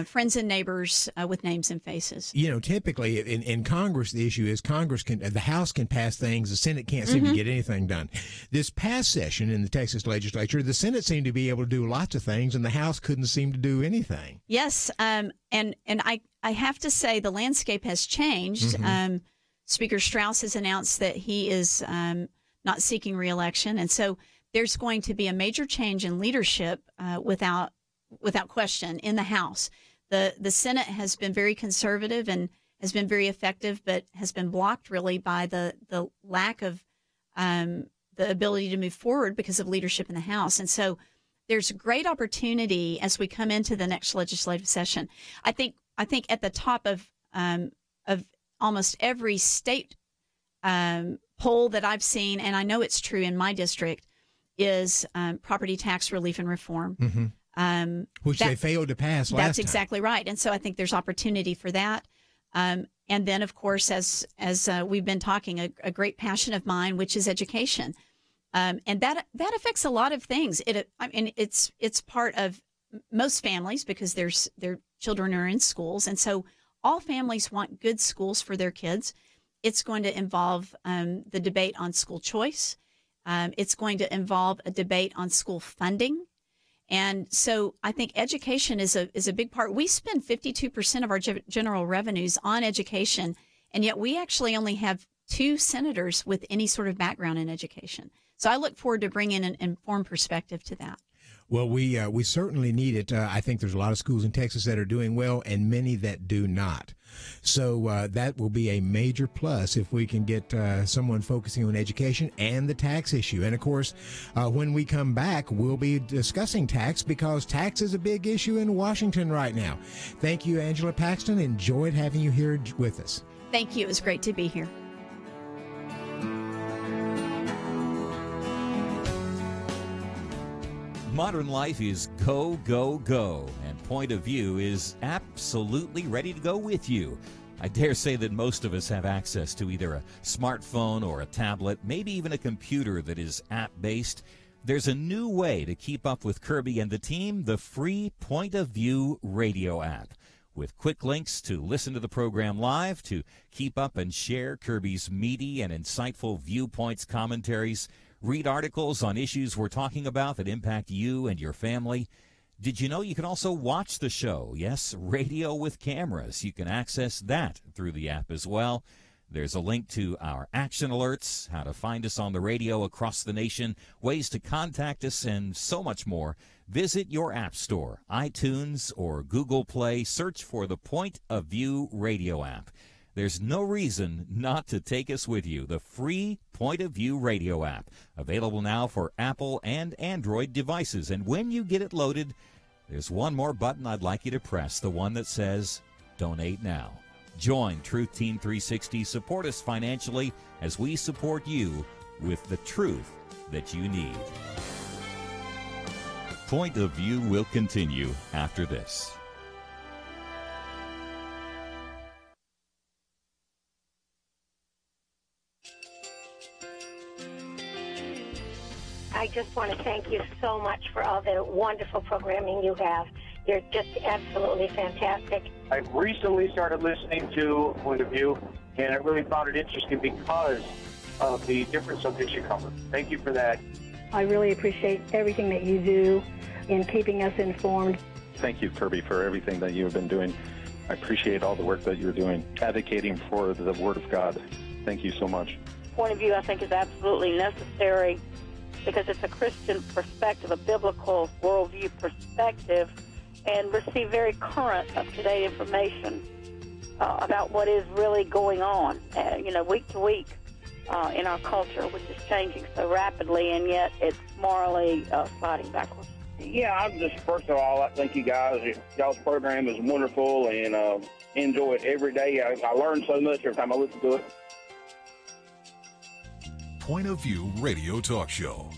friends and neighbors with names and faces. Typically in Congress, the issue is the House can pass things, the Senate can't seem to get anything done. This past session in the Texas legislature, the Senate seemed to be able to do lots of things, and the House couldn't seem to do anything. Yes, and I have to say the landscape has changed. Speaker Strauss has announced that he is not seeking re-election, and so there's going to be a major change in leadership without question in the House. The Senate has been very conservative and has been very effective, but has been blocked really by the lack of the ability to move forward because of leadership in the House. And so there's great opportunity as we come into the next legislative session. I think at the top of almost every state poll that I've seen, and I know it's true in my district, is property tax relief and reform. Which they failed to pass last time. That's exactly right. And so I think there's opportunity for that. And then, of course, as we've been talking, a great passion of mine, which is education. And that affects a lot of things. It's part of most families because their children are in schools. And so all families want good schools for their kids. It's going to involve the debate on school choice. It's going to involve a debate on school funding. And so I think education is a big part. We spend 52% of our general revenues on education, and yet we actually only have 2 senators with any sort of background in education. So I look forward to bringing an informed perspective to that. Well, we certainly need it. I think there's a lot of schools in Texas that are doing well and many that do not. So that will be a major plus if we can get someone focusing on education and the tax issue. And, of course, when we come back, we'll be discussing tax because tax is a big issue in Washington right now. Thank you, Angela Paxton. Enjoyed having you here with us. Thank you. It was great to be here. Modern life is go, go, go, and Point of View is absolutely ready to go with you. I dare say that most of us have access to either a smartphone or a tablet, maybe even a computer that is app-based. There's a new way to keep up with Kirby and the team, the free Point of View radio app. With quick links to listen to the program live, to keep up and share Kirby's meaty and insightful viewpoints, commentaries, read articles on issues we're talking about that impact you and your family. Did you know you can also watch the show? Yes, radio with cameras. You can access that through the app as well. There's a link to our action alerts, how to find us on the radio across the nation, ways to contact us, and so much more. Visit your app store, iTunes or Google Play. Search for the Point of View radio app. There's no reason not to take us with you. The free Point of View radio app, available now for Apple and Android devices. And when you get it loaded, there's one more button I'd like you to press, the one that says Donate Now. Join Truth Team 360. Support us financially as we support you with the truth that you need. Point of View will continue after this. I just want to thank you so much for all the wonderful programming you have. You're just absolutely fantastic. I recently started listening to Point of View, and I really found it interesting because of the different subjects you cover. Thank you for that. I really appreciate everything that you do in keeping us informed. Thank you, Kirby, for everything that you have been doing. I appreciate all the work that you're doing, advocating for the Word of God. Thank you so much. Point of view, I think, is absolutely necessary because it's a Christian perspective, a biblical worldview perspective, and receive very current, up-to-date information about what is really going on, week to week in our culture, which is changing so rapidly, and yet it's morally sliding backwards. Yeah, I'm just, first of all, I thank you guys. Y'all's program is wonderful, and enjoy it every day. I learn so much every time I listen to it. Point of View Radio Talk Show.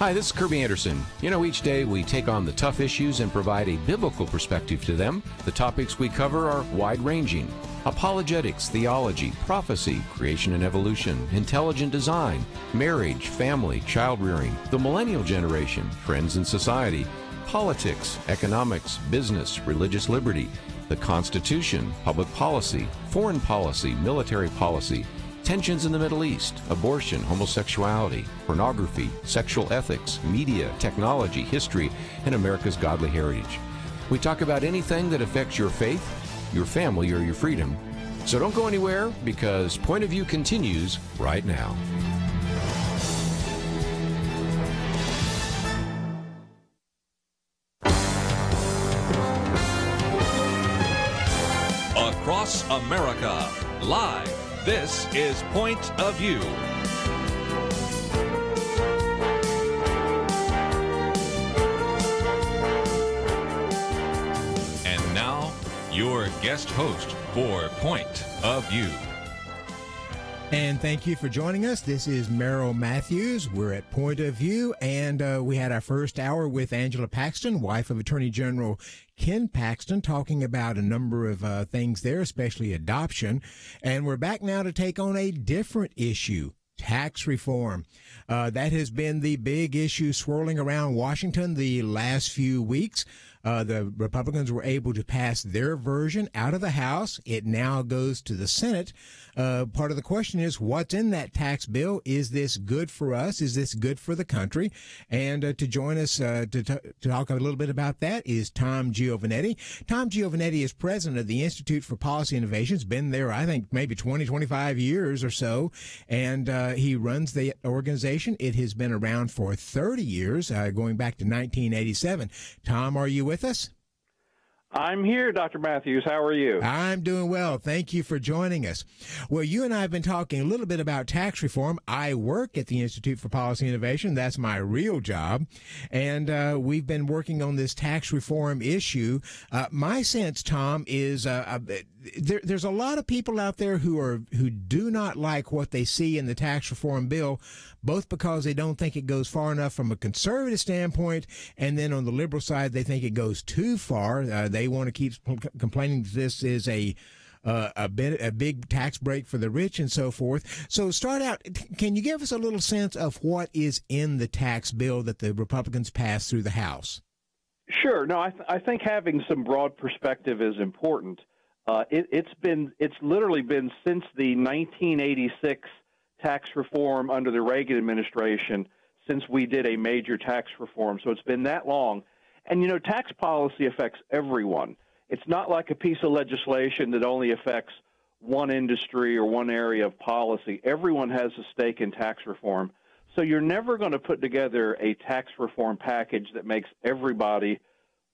Hi, this is Kirby Anderson. You know, each day we take on the tough issues and provide a biblical perspective to them. The topics we cover are wide-ranging: apologetics, theology, prophecy, creation and evolution, intelligent design, marriage, family, child-rearing, the millennial generation, trends in society, politics, economics, business, religious liberty, the Constitution, public policy, foreign policy, military policy, tensions in the Middle East, abortion, homosexuality, pornography, sexual ethics, media, technology, history, and America's godly heritage. We talk about anything that affects your faith, your family, or your freedom. So don't go anywhere, because Point of View continues right now. Across America, live. This is Point of View. And now, your guest host for Point of View. And thank you for joining us. This is Merrill Matthews. We're at Point of View, and we had our first hour with Angela Paxton, wife of Attorney General Ken Paxton, talking about a number of things there, especially adoption. And we're back now to take on a different issue: tax reform. That has been the big issue swirling around Washington the last few weeks. The Republicans were able to pass their version out of the House. It now goes to the Senate. Part of the question is, what's in that tax bill? Is this good for us? Is this good for the country? And to join us to talk a little bit about that is Tom Giovanetti. Tom Giovanetti is president of the Institute for Policy Innovations. Been there, I think, maybe 20, 25 years or so. And he runs the organization. It has been around for 30 years, going back to 1987. Tom, are you with us? I'm here, Dr. Matthews. How are you? I'm doing well. Thank you for joining us. Well, you and I have been talking a little bit about tax reform. I work at the Institute for Policy Innovation. That's my real job. And we've been working on this tax reform issue. My sense, Tom, is there's a lot of people out there who do not like what they see in the tax reform bill, both because they don't think it goes far enough from a conservative standpoint, and then on the liberal side, they think it goes too far. They want to keep complaining that this is a big tax break for the rich and so forth. So start out, can you give us a little sense of what is in the tax bill that the Republicans passed through the House? Sure. No, I think having some broad perspective is important. It's literally been since the 1986 tax reform under the Reagan administration since we did a major tax reform. So it's been that long. And, you know, tax policy affects everyone. It's not like a piece of legislation that only affects one industry or one area of policy. Everyone has a stake in tax reform. So you're never going to put together a tax reform package that makes everybody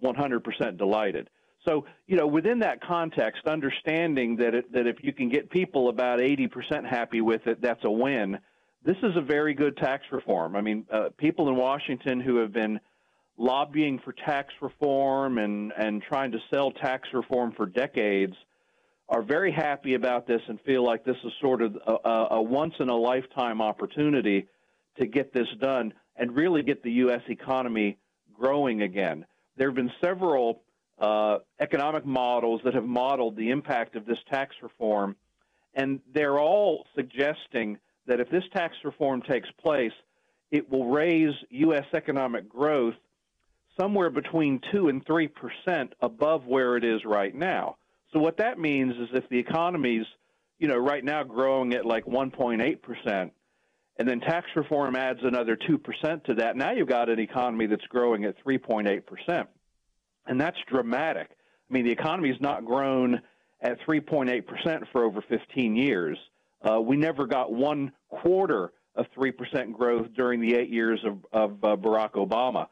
100% delighted. So, you know, within that context, understanding that if you can get people about 80% happy with it, that's a win. This is a very good tax reform. I mean, people in Washington who have been lobbying for tax reform and trying to sell tax reform for decades are very happy about this and feel like this is sort of a once-in-a-lifetime opportunity to get this done and really get the U.S. economy growing again. There have been several economic models that have modeled the impact of this tax reform, and they're all suggesting that if this tax reform takes place, it will raise U.S. economic growth somewhere between 2 and 3% above where it is right now. So what that means is if the economy's, you know, right now growing at like 1.8%, and then tax reform adds another 2% to that, now you've got an economy that's growing at 3.8%. And that's dramatic. I mean, the economy's not grown at 3.8% for over 15 years. We never got 1/4 of 3% growth during the 8 years of Barack Obama.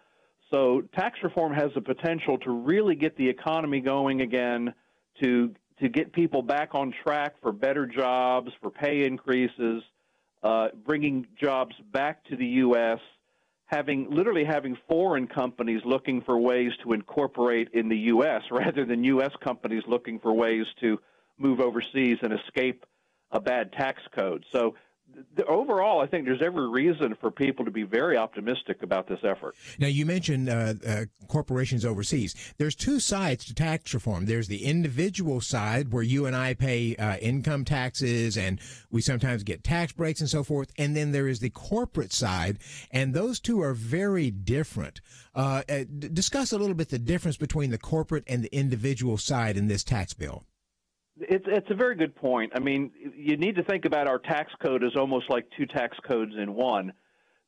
So tax reform has the potential to really get the economy going again, to get people back on track for better jobs, for pay increases, bringing jobs back to the U.S., literally having foreign companies looking for ways to incorporate in the U.S. rather than U.S. companies looking for ways to move overseas and escape a bad tax code. So overall, I think there's every reason for people to be very optimistic about this effort. Now, you mentioned corporations overseas. There's two sides to tax reform. There's the individual side where you and I pay income taxes and we sometimes get tax breaks and so forth. And then there is the corporate side, and those two are very different. Discuss a little bit the difference between the corporate and the individual side in this tax bill. It's a very good point. I mean, you need to think about our tax code as almost like two tax codes in one.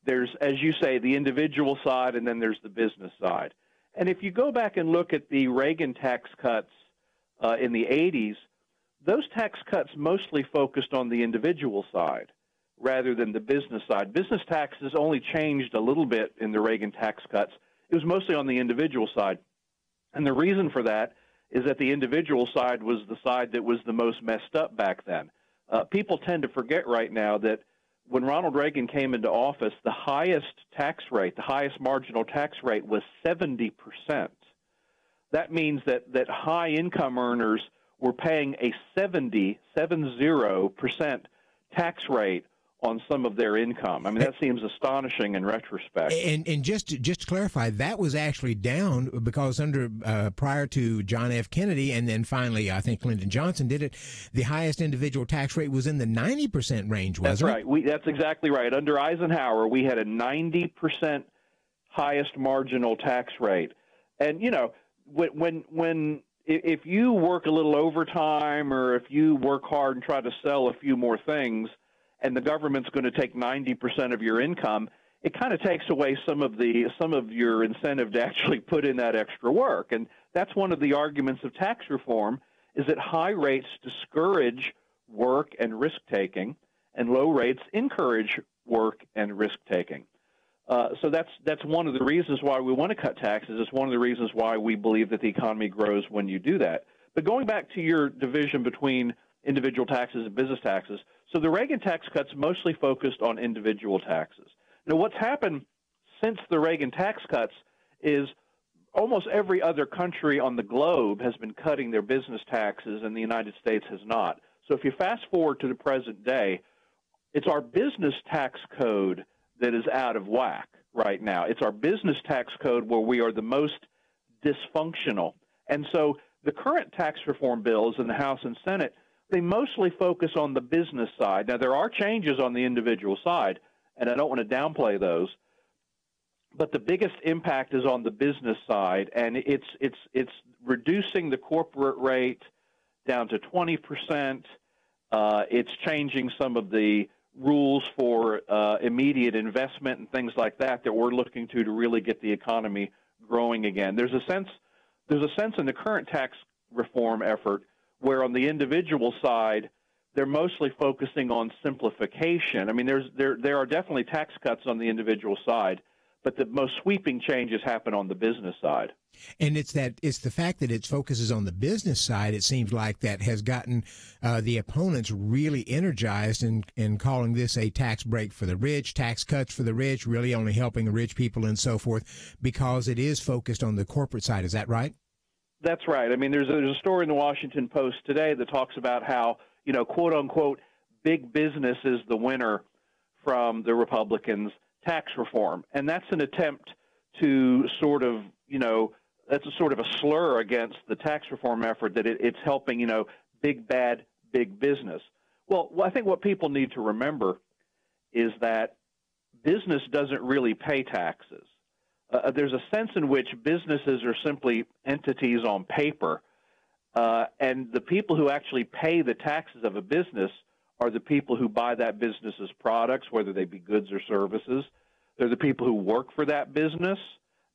There's, as you say, the individual side, and then there's the business side. And if you go back and look at the Reagan tax cuts in the 80s, those tax cuts mostly focused on the individual side rather than the business side. Business taxes only changed a little bit in the Reagan tax cuts. It was mostly on the individual side. And the reason for that is that the individual side was the side that was the most messed up back then. People tend to forget right now that when Ronald Reagan came into office, the highest tax rate, the highest marginal tax rate was 70%. That means that high-income earners were paying a 70% tax rate on some of their income. I mean, that seems astonishing in retrospect. And just to clarify, that was actually down because prior to John F. Kennedy, and then finally I think Lyndon Johnson did it, the highest individual tax rate was in the 90% range, wasn't it? That's right. That's exactly right. Under Eisenhower, we had a 90% highest marginal tax rate. And, you know, if you work a little overtime or if you work hard and try to sell a few more things, and the government's going to take 90% of your income, it kind of takes away some of your incentive to actually put in that extra work. And that's one of the arguments of tax reform, is that high rates discourage work and risk-taking, and low rates encourage work and risk-taking. So that's one of the reasons why we want to cut taxes. It's one of the reasons why we believe that the economy grows when you do that. But going back to your division between individual taxes and business taxes, so the Reagan tax cuts mostly focused on individual taxes. Now, what's happened since the Reagan tax cuts is almost every other country on the globe has been cutting their business taxes, and the United States has not. So if you fast forward to the present day, it's our business tax code that is out of whack right now. It's our business tax code where we are the most dysfunctional. And so the current tax reform bills in the House and Senate, they mostly focus on the business side. Now, there are changes on the individual side, and I don't want to downplay those, but the biggest impact is on the business side, and it's reducing the corporate rate down to 20%. It's changing some of the rules for immediate investment and things like that we're looking to really get the economy growing again. There's a sense in the current tax reform effort where on the individual side, they're mostly focusing on simplification. I mean, there are definitely tax cuts on the individual side, but the most sweeping changes happen on the business side. And it's the fact that it focuses on the business side, it seems like, that has gotten the opponents really energized in calling this a tax break for the rich, tax cuts for the rich, really only helping the rich people and so forth, because it is focused on the corporate side. Is that right? That's right. I mean, there's a story in the Washington Post today that talks about how, you know, quote unquote, big business is the winner from the Republicans' tax reform. And that's an attempt to sort of, you know, that's a sort of a slur against the tax reform effort, that it's helping, you know, big, bad, big business. Well, I think what people need to remember is that business doesn't really pay taxes. There's a sense in which businesses are simply entities on paper, and the people who actually pay the taxes of a business are the people who buy that business's products, whether they be goods or services. They're the people who work for that business,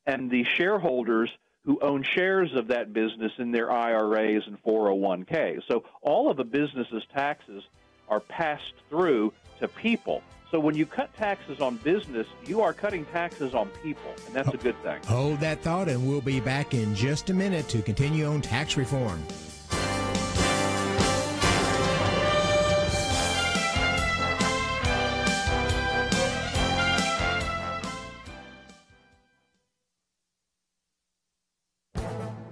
and the shareholders who own shares of that business in their IRAs and 401ks. So all of a business's taxes are passed through to people. So when you cut taxes on business, you are cutting taxes on people, and that's a good thing. Hold that thought, and we'll be back in just a minute to continue on tax reform.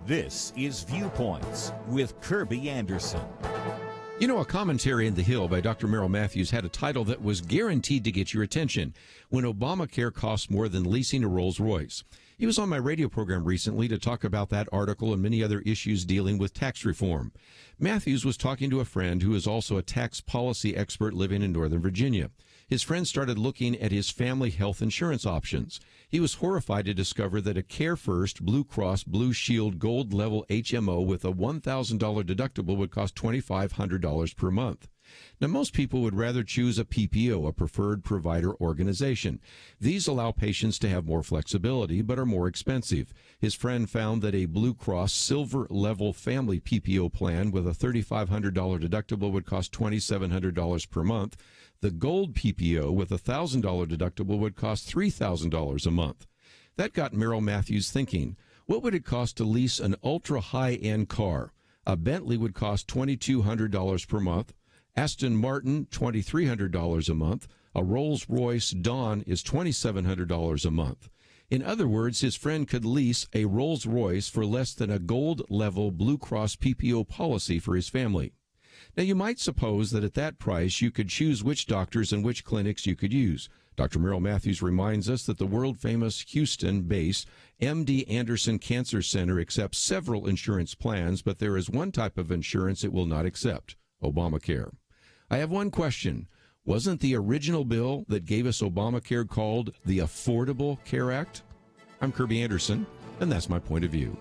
This is Viewpoints with Kirby Anderson. You know, a commentary in The Hill by Dr. Merrill Matthews had a title that was guaranteed to get your attention: When Obamacare Costs More Than Leasing a Rolls-Royce. He was on my radio program recently to talk about that article and many other issues dealing with tax reform. Matthews was talking to a friend who is also a tax policy expert living in Northern Virginia. His friend started looking at his family health insurance options. He was horrified to discover that a Care First Blue Cross Blue Shield Gold Level HMO with a $1,000 deductible would cost $2,500 per month. Now, most people would rather choose a PPO, a preferred provider organization. These allow patients to have more flexibility, but are more expensive. His friend found that a Blue Cross Silver Level Family PPO plan with a $3,500 deductible would cost $2,700 per month. The Gold PPO with a $1,000 deductible would cost $3,000 a month. That got Merrill Matthews thinking, what would it cost to lease an ultra-high-end car? A Bentley would cost $2,200 per month. Aston Martin, $2,300 a month. A Rolls-Royce Dawn is $2,700 a month. In other words, his friend could lease a Rolls-Royce for less than a gold-level Blue Cross PPO policy for his family. Now, you might suppose that at that price, you could choose which doctors and which clinics you could use. Dr. Merrill Matthews reminds us that the world-famous Houston-based MD Anderson Cancer Center accepts several insurance plans, but there is one type of insurance it will not accept: Obamacare. I have one question. Wasn't the original bill that gave us Obamacare called the Affordable Care Act? I'm Kirby Anderson, and that's my point of view.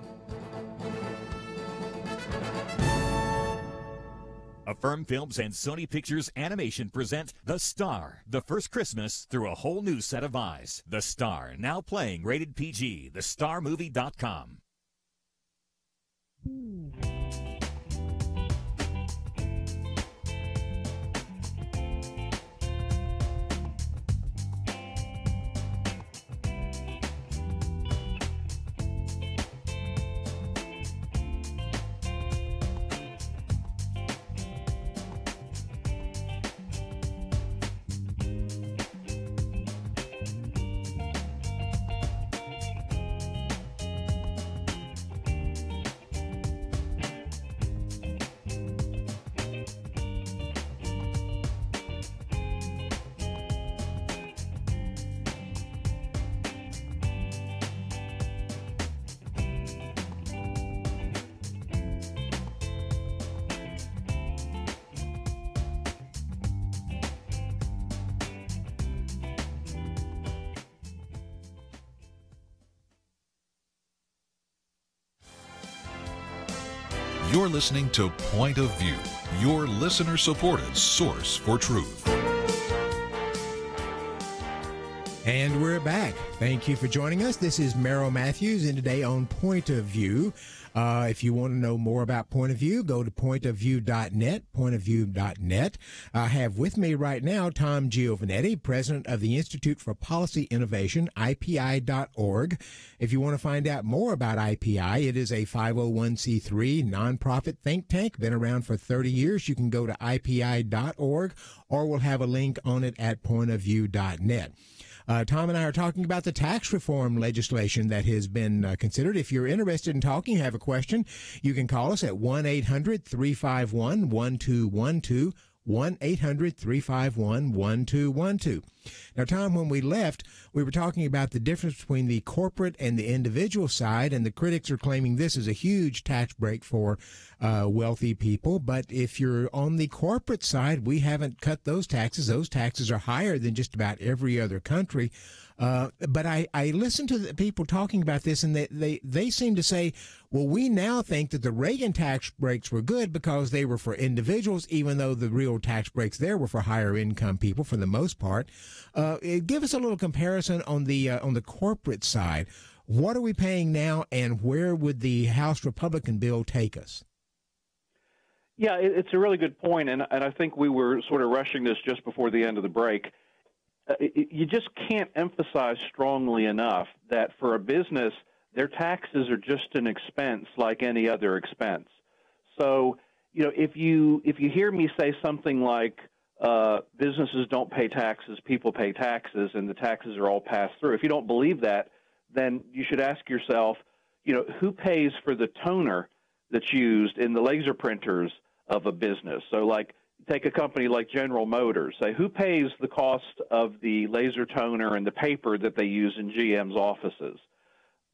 Affirm Films and Sony Pictures Animation present The Star, the first Christmas through a whole new set of eyes. The Star, now playing rated PG, thestarmovie.com. You're listening to Point of View, your listener-supported source for truth. And we're back. Thank you for joining us. This is Merrill Matthews, and today on Point of View. If you want to know more about Point of View, go to pointofview.net, pointofview.net. I have with me right now Tom Giovanetti, president of the Institute for Policy Innovation, IPI.org. If you want to find out more about IPI, it is a 501c3 nonprofit think tank, been around for 30 years. You can go to IPI.org, or we'll have a link on it at pointofview.net. Tom and I are talking about the tax reform legislation that has been considered. If you're interested in talking, have a question, you can call us at 1-800-351-1212, 1-800-351-1212. Now, Tom, when we left, we were talking about the difference between the corporate and the individual side, and the critics are claiming this is a huge tax break for wealthy people. But if you're on the corporate side, we haven't cut those taxes. Those taxes are higher than just about every other country. But I listened to the people talking about this, and they seem to say, well, we now think that the Reagan tax breaks were good because they were for individuals, even though the real tax breaks there were for higher income people for the most part. Give us a little comparison on the corporate side. What are we paying now, and where would the House Republican bill take us? Yeah, it's a really good point, and I think we were sort of rushing this just before the end of the break. You just can't emphasize strongly enough that for a business, their taxes are just an expense like any other expense. So, if you hear me say something like businesses don't pay taxes, people pay taxes, and the taxes are all passed through, if you don't believe that, then you should ask yourself, who pays for the toner that's used in the laser printers of a business. So, like, take a company like General Motors. Say, who pays the cost of the laser toner and the paper that they use in GM's offices?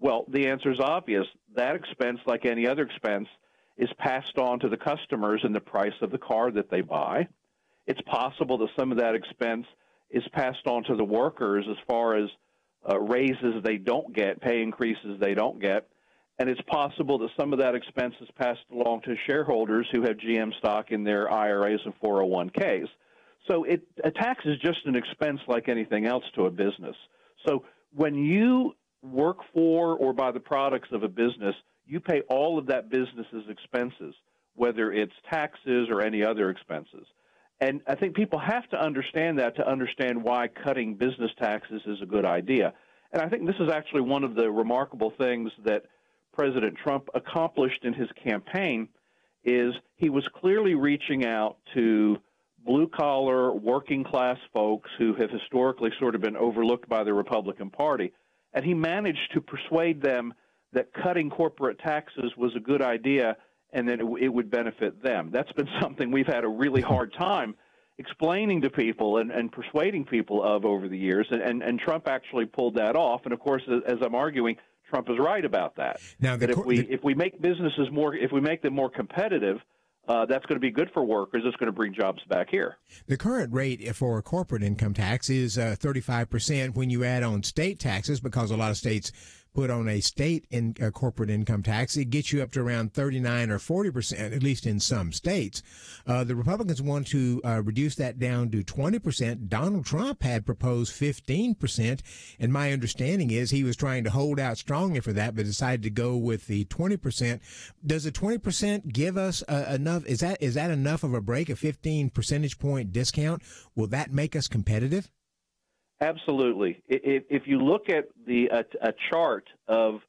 Well, the answer is obvious. That expense, like any other expense, is passed on to the customers in the price of the car that they buy. It's possible that some of that expense is passed on to the workers as far as raises they don't get, pay increases they don't get. And it's possible that some of that expense is passed along to shareholders who have GM stock in their IRAs and 401ks. So a tax is just an expense like anything else to a business. So when you work for or buy the products of a business, you pay all of that business's expenses, whether it's taxes or any other expenses. And I think people have to understand that to understand why cutting business taxes is a good idea. And I think this is actually one of the remarkable things that President Trump accomplished in his campaign is he was clearly reaching out to blue-collar, working-class folks who have historically sort of been overlooked by the Republican Party, and he managed to persuade them that cutting corporate taxes was a good idea and that it would benefit them. That's been something we've had a really hard time explaining to people and persuading people of over the years, and Trump actually pulled that off. And, of course, as I'm arguing, Trump is right about that. Now, that if we make businesses if we make them more competitive, that's going to be good for workers. It's going to bring jobs back here. The current rate for corporate income tax is 35% when you add on state taxes, because a lot of states put on a state corporate income tax. It gets you up to around 39 or 40%, at least in some states. The Republicans want to reduce that down to 20%. Donald Trump had proposed 15%, and my understanding is he was trying to hold out strongly for that, but decided to go with the 20%. Does the 20% give us enough? Is that enough of a break? A 15 percentage point discount? Will that make us competitive? Absolutely. If you look at a chart of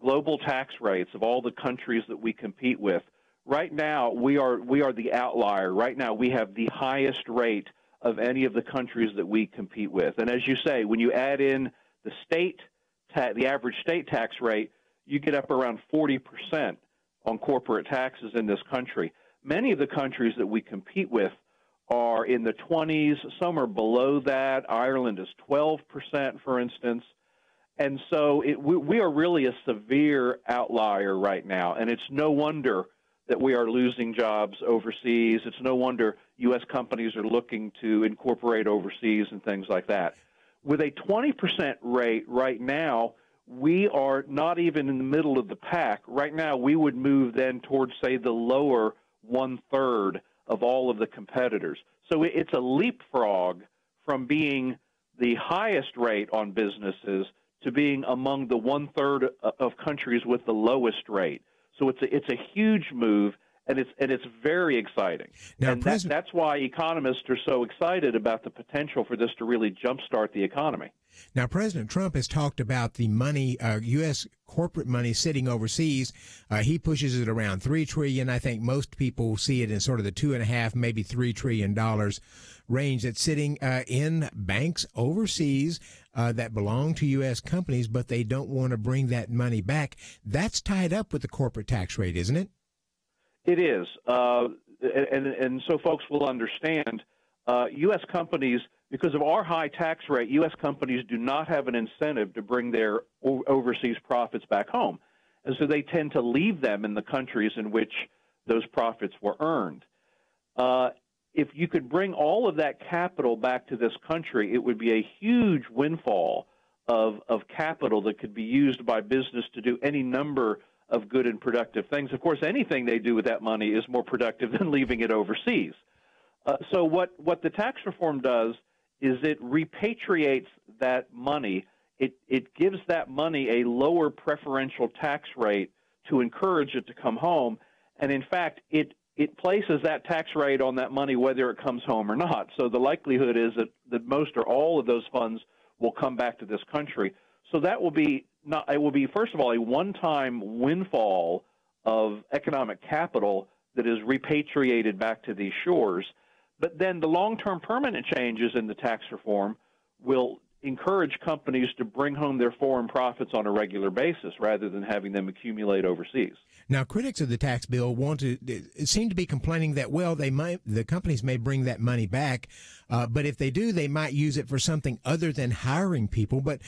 global tax rates of all the countries that we compete with, right now we are the outlier. Right now we have the highest rate of any of the countries that we compete with. And as you say, when you add in the average state tax rate, you get up around 40% on corporate taxes in this country. Many of the countries that we compete with are in the 20s. Some are below that. Ireland is 12%, for instance. And so we are really a severe outlier right now, and it's no wonder that we are losing jobs overseas. It's no wonder U.S. companies are looking to incorporate overseas and things like that. With a 20% rate right now, we are not even in the middle of the pack. Right now, we would move then towards, say, the lower one-third of all of the competitors. So it's a leapfrog from being the highest rate on businesses to being among the one-third of countries with the lowest rate. So it's a huge move, and it's very exciting. Now, and that's why economists are so excited about the potential for this to really jumpstart the economy. Now, President Trump has talked about the money, U.S. corporate money sitting overseas. He pushes it around $3 trillion. I think most people see it in sort of the $2.5, maybe $3 trillion range that's sitting in banks overseas that belong to U.S. companies, but they don't want to bring that money back. That's tied up with the corporate tax rate, isn't it? It is. And so folks will understand, U.S. companies, because of our high tax rate, U.S. companies do not have an incentive to bring their overseas profits back home. And so they tend to leave them in the countries in which those profits were earned. If you could bring all of that capital back to this country, it would be a huge windfall of capital that could be used by business to do any number of good and productive things. Of course, anything they do with that money is more productive than leaving it overseas. So what the tax reform does is it repatriates that money. It gives that money a lower preferential tax rate to encourage it to come home. And in fact, it places that tax rate on that money whether it comes home or not. So the likelihood is that most or all of those funds will come back to this country. So that will be it will be, first of all, a one-time windfall of economic capital that is repatriated back to these shores. But then the long-term permanent changes in the tax reform will encourage companies to bring home their foreign profits on a regular basis rather than having them accumulate overseas. Now, critics of the tax bill seem to be complaining that, well, the companies may bring that money back, but if they do, they might use it for something other than hiring people. But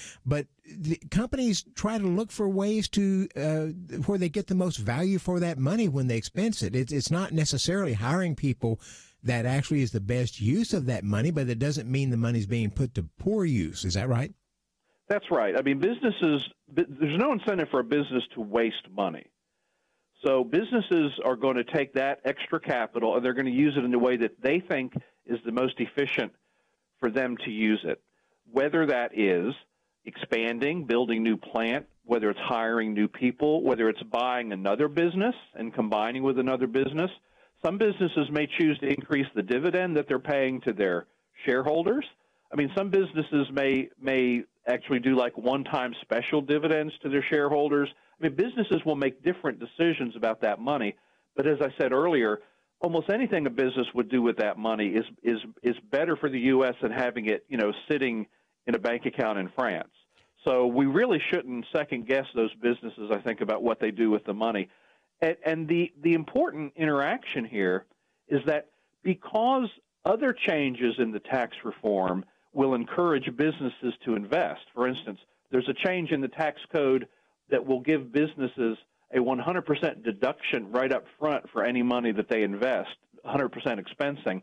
the companies try to look for ways to where they get the most value for that money when they expense it. It's not necessarily hiring people that actually is the best use of that money, but it doesn't mean the money's being put to poor use. Is that right? That's right. I mean, there's no incentive for a business to waste money. So businesses are going to take that extra capital and they're going to use it in a way that they think is the most efficient for them to use it, whether that is expanding, building new plant, whether it's hiring new people, whether it's buying another business and combining with another business. Some businesses may choose to increase the dividend that they're paying to their shareholders. I mean, some businesses may actually do like one-time special dividends to their shareholders. I mean, businesses will make different decisions about that money. But as I said earlier, almost anything a business would do with that money is better for the U.S. than having it, sitting in a bank account in France. So we really shouldn't second-guess those businesses, I think, about what they do with the money. And the important interaction here is that because other changes in the tax reform will encourage businesses to invest. For instance, there's a change in the tax code that will give businesses a 100% deduction right up front for any money that they invest, 100% expensing.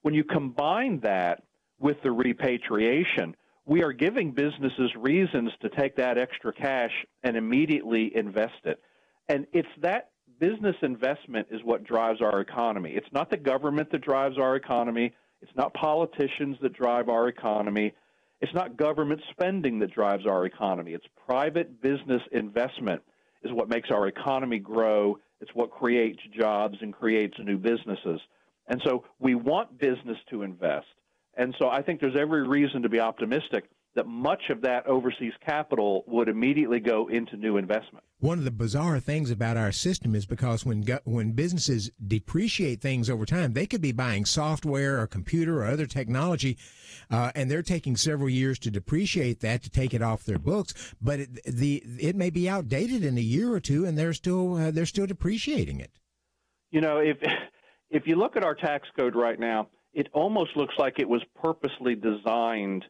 When you combine that with the repatriation, we are giving businesses reasons to take that extra cash and immediately invest it. And it's that business investment is what drives our economy. It's not the government that drives our economy. It's not politicians that drive our economy. It's not government spending that drives our economy. It's private business investment is what makes our economy grow. It's what creates jobs and creates new businesses. And so we want business to invest. And so I think there's every reason to be optimistic that much of that overseas capital would immediately go into new investment. One of the bizarre things about our system is because when businesses depreciate things over time, they could be buying software or computer or other technology, and they're taking several years to depreciate that to take it off their books. But it may be outdated in a year or two, and they're still depreciating it. If you look at our tax code right now, it almost looks like it was purposely designed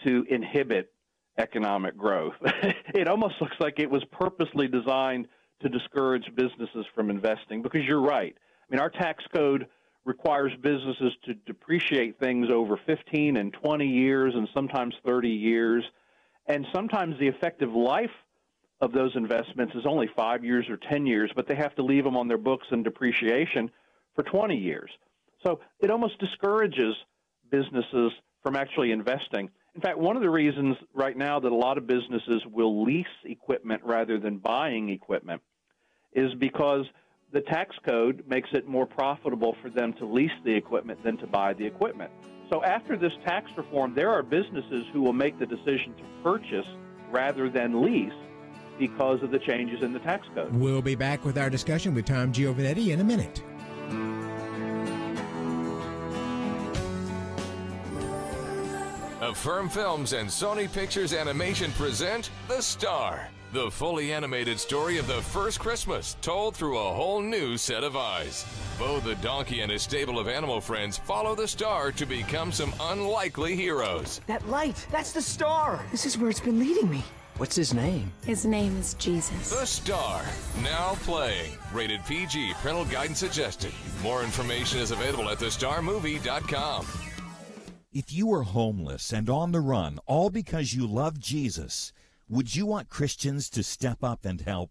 to inhibit economic growth. It almost looks like it was purposely designed to discourage businesses from investing, because you're right. I mean, our tax code requires businesses to depreciate things over 15 and 20 years and sometimes 30 years. And sometimes the effective life of those investments is only 5 years or 10 years, but they have to leave them on their books in depreciation for 20 years. So it almost discourages businesses from actually investing. In fact, one of the reasons right now that a lot of businesses will lease equipment rather than buying equipment is because the tax code makes it more profitable for them to lease the equipment than to buy the equipment. So after this tax reform, there are businesses who will make the decision to purchase rather than lease because of the changes in the tax code. We'll be back with our discussion with Tom Giovanetti in a minute. Affirm Films and Sony Pictures Animation present The Star, the fully animated story of the first Christmas told through a whole new set of eyes. Bo the donkey and his stable of animal friends follow the star to become some unlikely heroes. That light, that's the star. This is where it's been leading me. What's his name? His name is Jesus. The Star, now playing. Rated PG, parental guidance suggested. More information is available at thestarmovie.com. If you were homeless and on the run, all because you love Jesus, would you want Christians to step up and help?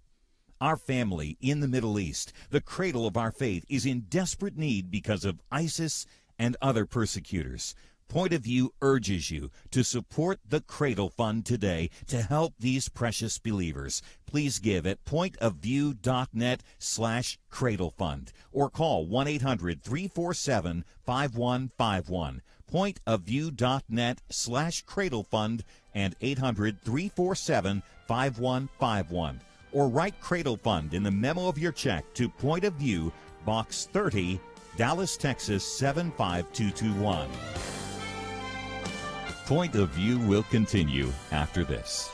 Our family in the Middle East, the cradle of our faith, is in desperate need because of ISIS and other persecutors. Point of View urges you to support the Cradle Fund today to help these precious believers. Please give at pointofview.net/Cradle Fund or call 1-800-347-5151. Pointofview.net/Cradle Fund and 800-347-5151. Or write Cradle Fund in the memo of your check to Point of View, Box 30, Dallas, Texas 75221. Point of View will continue after this.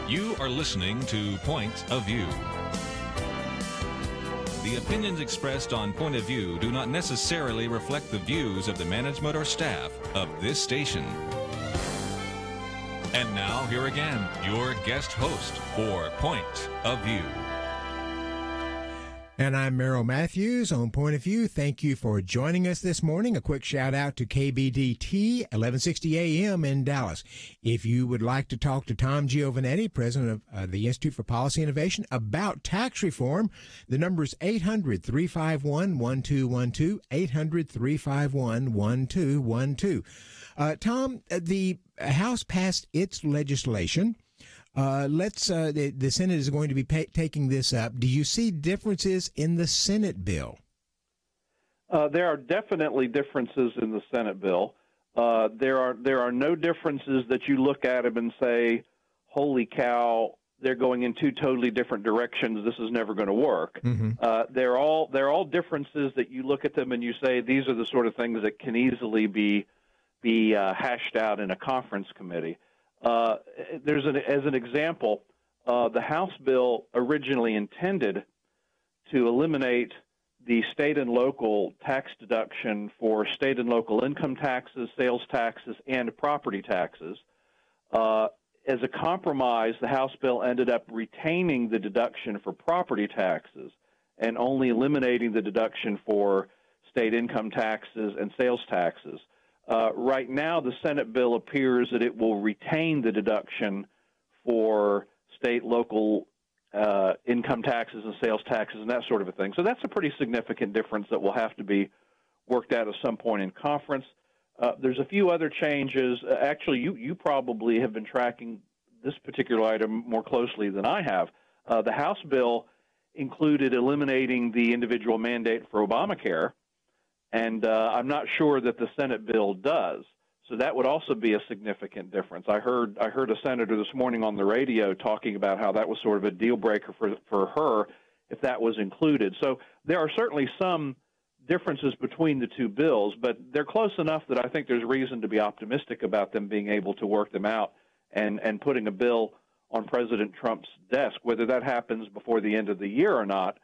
You are listening to Point of View. The opinions expressed on Point of View do not necessarily reflect the views of the management or staff of this station. And now, here again, your guest host for Point of View. And I'm Merrill Matthews on Point of View. Thank you for joining us this morning. A quick shout out to KBDT 1160 AM in Dallas. If you would like to talk to Tom Giovanetti, president of the Institute for Policy Innovation, about tax reform, the number is 800-351-1212, 800-351-1212. Tom, the House passed its legislation. The Senate is going to be taking this up. Do you see differences in the Senate bill? There are definitely differences in the Senate bill. There are no differences that you look at them and say, holy cow, they're going in two totally different directions. This is never going to work. They're all differences that you look at them and you say these are the sort of things that can easily be hashed out in a conference committee. As an example, the House bill originally intended to eliminate the state and local tax deduction for state and local income taxes, sales taxes, and property taxes. As a compromise, the House bill ended up retaining the deduction for property taxes and only eliminating the deduction for state income taxes and sales taxes. Right now, the Senate bill appears that it will retain the deduction for state, local income taxes and sales taxes and that sort of a thing. So that's a pretty significant difference that will have to be worked out at some point in conference. There's a few other changes. Actually, you probably have been tracking this particular item more closely than I have. The House bill included eliminating the individual mandate for Obamacare, and I'm not sure that the Senate bill does. So that would also be a significant difference. I heard a senator this morning on the radio talking about how that was sort of a deal breaker for her if that was included. So there are certainly some differences between the two bills, but they're close enough that I think there's reason to be optimistic about them being able to work them out and putting a bill on President Trump's desk. Whether that happens before the end of the year or not,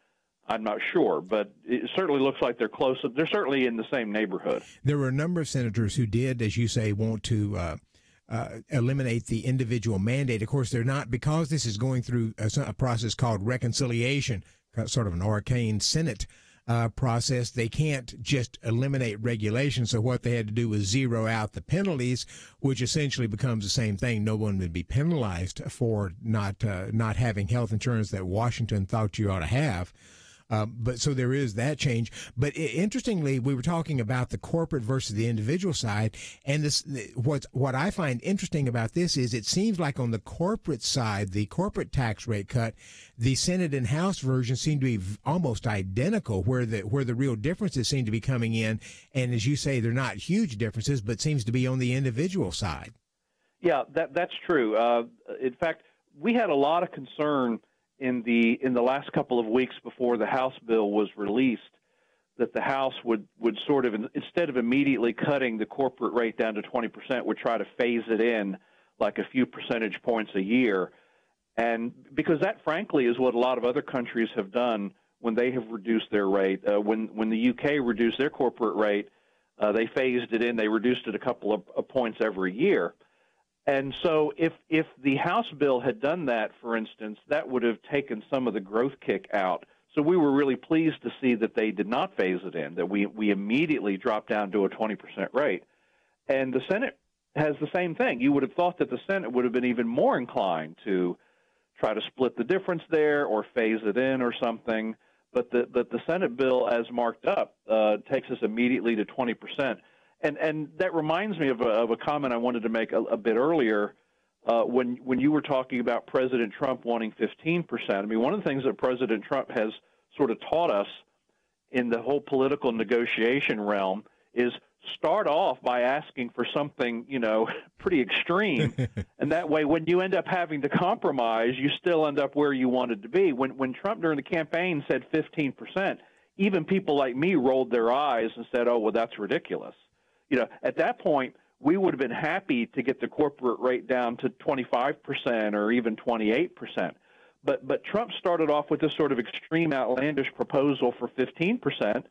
I'm not sure, but it certainly looks like they're close. They're certainly in the same neighborhood. There were a number of senators who did, as you say, want to eliminate the individual mandate. Of course, they're not, because this is going through a process called reconciliation, sort of an arcane Senate process. They can't just eliminate regulation. So what they had to do was zero out the penalties, which essentially becomes the same thing. No one would be penalized for not having health insurance that Washington thought you ought to have. But so there is that change. But interestingly, we were talking about the corporate versus the individual side, and what I find interesting about this is it seems like on the corporate side, the corporate tax rate cut, the Senate and House versions seem to be almost identical, where the real differences seem to be coming in. And as you say, they're not huge differences, but seems to be on the individual side. Yeah, that's true. In fact, we had a lot of concern in the last couple of weeks before the House bill was released that the House would sort of, instead of immediately cutting the corporate rate down to 20%, would try to phase it in like a few percentage points a year. And because that, frankly, is what a lot of other countries have done when they have reduced their rate. When the UK reduced their corporate rate, they phased it in. They reduced it a couple of points every year. And so if the House bill had done that, for instance, that would have taken some of the growth kick out. So we were really pleased to see that they did not phase it in, that we immediately dropped down to a 20% rate. And the Senate has the same thing. You would have thought that the Senate would have been even more inclined to try to split the difference there or phase it in or something. But the Senate bill, as marked up, takes us immediately to 20%. And that reminds me of a comment I wanted to make a bit earlier when you were talking about President Trump wanting 15%. I mean, one of the things that President Trump has sort of taught us in the whole political negotiation realm is start off by asking for something, pretty extreme. And that way, when you end up having to compromise, you still end up where you wanted to be. When Trump during the campaign said 15%, even people like me rolled their eyes and said, oh, well, that's ridiculous. At that point, we would have been happy to get the corporate rate down to 25% or even 28%. But Trump started off with this sort of extreme, outlandish proposal for 15%,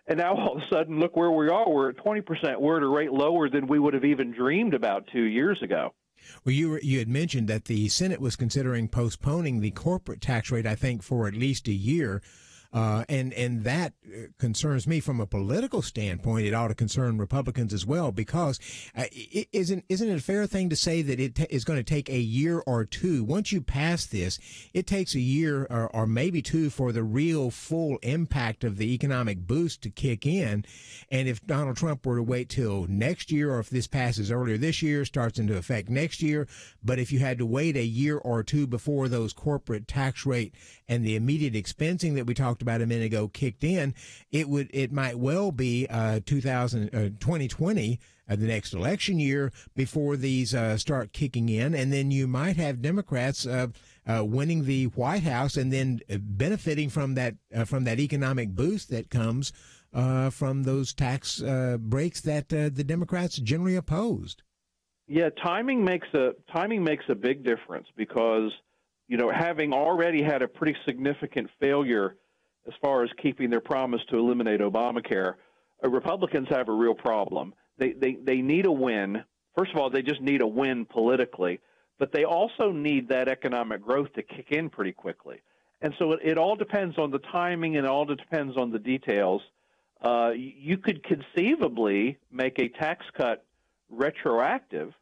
and now all of a sudden, look where we are. We're at 20%. We're at a rate lower than we would have even dreamed about 2 years ago. Well, you had mentioned that the Senate was considering postponing the corporate tax rate, I think, for at least a year. And that concerns me from a political standpoint. It ought to concern Republicans as well, because isn't it a fair thing to say that it is going to take a year or two? Once you pass this, it takes a year or maybe two for the real full impact of the economic boost to kick in. And if Donald Trump were to wait till next year, or if this passes earlier this year, starts into effect next year, but if you had to wait a year or two before those corporate tax rate and the immediate expensing that we talked talked about a minute ago kicked in, it might well be 2020, the next election year, before these start kicking in, and then you might have Democrats winning the White House and then benefiting from that economic boost that comes from those tax breaks that the Democrats generally opposed. Yeah, timing makes a big difference because, having already had a pretty significant failure as far as keeping their promise to eliminate Obamacare, Republicans have a real problem. They need a win. First of all, they just need a win politically, but they also need that economic growth to kick in pretty quickly. And so it all depends on the timing and it all depends on the details. You could conceivably make a tax cut retroactive,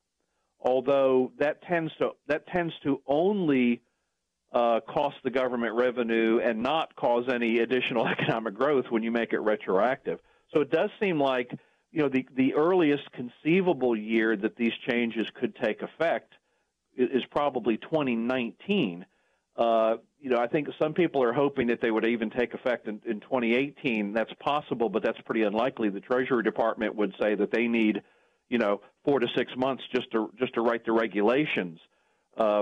although that tends to only cost the government revenue and not cause any additional economic growth when you make it retroactive. So it does seem like the earliest conceivable year that these changes could take effect is probably 2019. I think some people are hoping that they would even take effect in 2018. That's possible, but that's pretty unlikely. The Treasury Department would say that they need 4 to 6 months just to write the regulations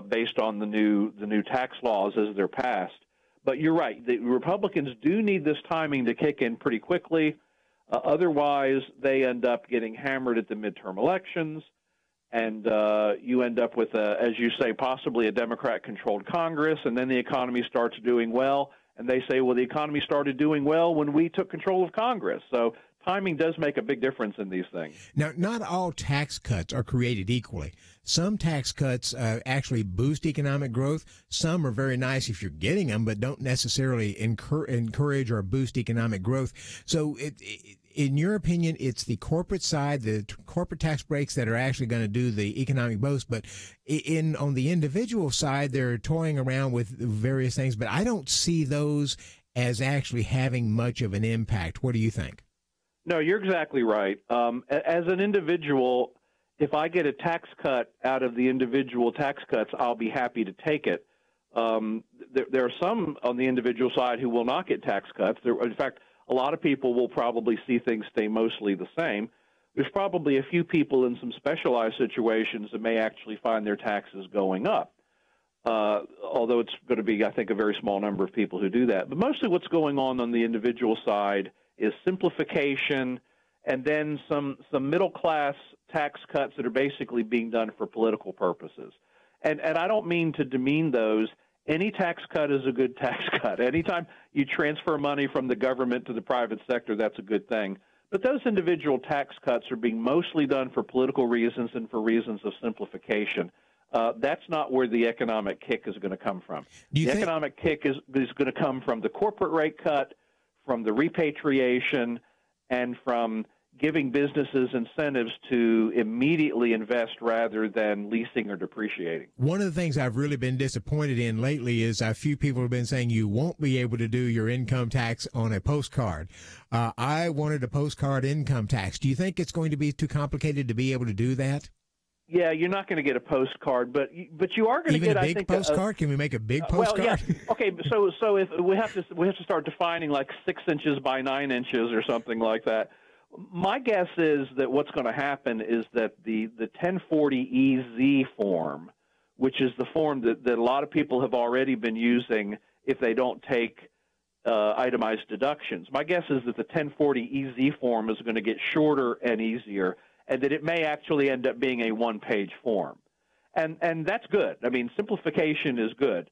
based on the new tax laws as they're passed. But you're right. The Republicans do need this timing to kick in pretty quickly. Otherwise, they end up getting hammered at the midterm elections, and you end up with, as you say, possibly a Democrat-controlled Congress, and then the economy starts doing well, and they say, well, the economy started doing well when we took control of Congress. So timing does make a big difference in these things. Now, not all tax cuts are created equally. Some tax cuts actually boost economic growth. Some are very nice if you're getting them, but don't necessarily encourage or boost economic growth. So in your opinion, it's the corporate side, the corporate tax breaks that are actually going to do the economic boost. But on the individual side, they're toying around with various things. But I don't see those as actually having much of an impact. What do you think? No, you're exactly right. As an individual, if I get a tax cut out of the individual tax cuts, I'll be happy to take it. There are some on the individual side who will not get tax cuts. In fact, a lot of people will probably see things stay mostly the same. There's probably a few people in some specialized situations that may actually find their taxes going up, although it's going to be, I think, a very small number of people who do that. But mostly what's going on the individual side is simplification and then some middle-class tax cuts that are basically being done for political purposes. And I don't mean to demean those. Any tax cut is a good tax cut. Anytime you transfer money from the government to the private sector, that's a good thing. But those individual tax cuts are being mostly done for political reasons and for reasons of simplification. That's not where the economic kick is going to come from. The economic kick is going to come from the corporate rate cut, from the repatriation, and from giving businesses incentives to immediately invest rather than leasing or depreciating. One of the things I've really been disappointed in lately is a few people have been saying you won't be able to do your income tax on a postcard. I wanted a postcard income tax. Do you think it's going to be too complicated to be able to do that? Yeah, you're not going to get a postcard, but you are going to get, a big postcard. Can we make a big postcard? Well, yeah. Okay, so if we have to start defining like 6 inches by 9 inches or something like that. My guess is that what's going to happen is that the 1040EZ form, which is the form that a lot of people have already been using if they don't take itemized deductions. My guess is that the 1040EZ form is going to get shorter and easier, and that it may actually end up being a one-page form. And that's good. I mean, simplification is good.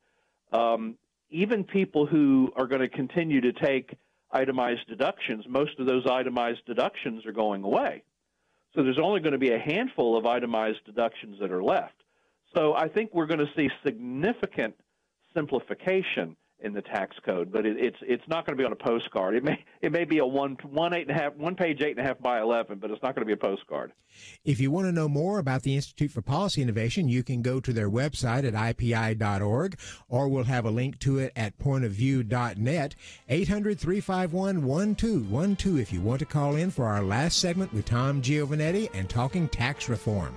Even people who are going to continue to take itemized deductions, most of those itemized deductions are going away. So there's only going to be a handful of itemized deductions that are left. So I think we're going to see significant simplification in the tax code, but it's not going to be on a postcard. It may be a one page 8.5 by 11, but it's not going to be a postcard. If you want to know more about the Institute for Policy Innovation, you can go to their website at ipi.org, or we'll have a link to it at pointofview.net. 800-351-1212 if you want to call in for our last segment with Tom Giovanetti and talking tax reform.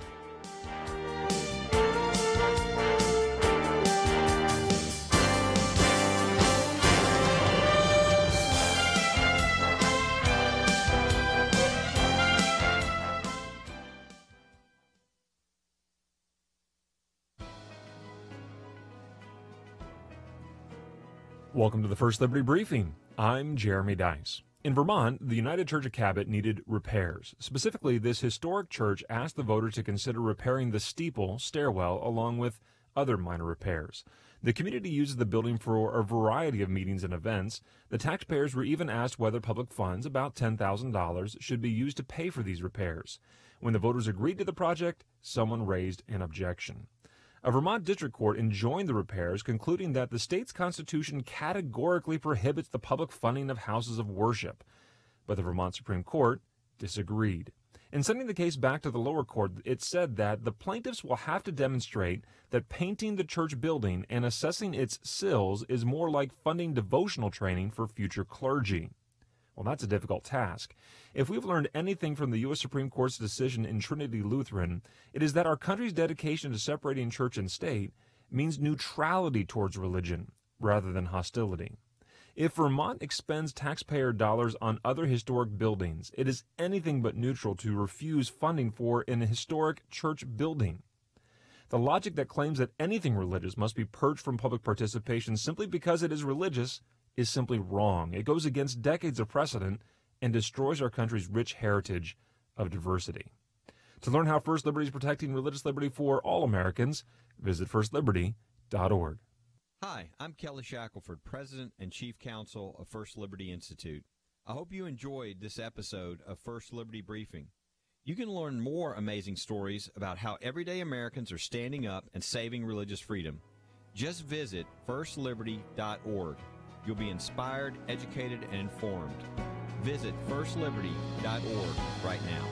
Welcome to the First Liberty Briefing. I'm Jeremy Dice. In Vermont, the United Church of Cabot needed repairs. Specifically, this historic church asked the voters to consider repairing the steeple stairwell along with other minor repairs. The community uses the building for a variety of meetings and events. The taxpayers were even asked whether public funds, about $10,000, should be used to pay for these repairs. When the voters agreed to the project, someone raised an objection. A Vermont district court enjoined the repairs, concluding that the state's constitution categorically prohibits the public funding of houses of worship. But the Vermont Supreme Court disagreed. In sending the case back to the lower court, it said that the plaintiffs will have to demonstrate that painting the church building and assessing its sills is more like funding devotional training for future clergy. Well, that's a difficult task. If we've learned anything from the U.S. Supreme Court's decision in Trinity Lutheran, it is that our country's dedication to separating church and state means neutrality towards religion rather than hostility. If Vermont expends taxpayer dollars on other historic buildings, it is anything but neutral to refuse funding for an historic church building. The logic that claims that anything religious must be purged from public participation simply because it is religious is simply wrong. It goes against decades of precedent and destroys our country's rich heritage of diversity. To learn how First Liberty is protecting religious liberty for all Americans, visit firstliberty.org. Hi, I'm Kelly Shackelford, President and Chief Counsel of First Liberty Institute. I hope you enjoyed this episode of First Liberty Briefing. You can learn more amazing stories about how everyday Americans are standing up and saving religious freedom. Just visit firstliberty.org. You'll be inspired, educated, and informed. Visit firstliberty.org right now.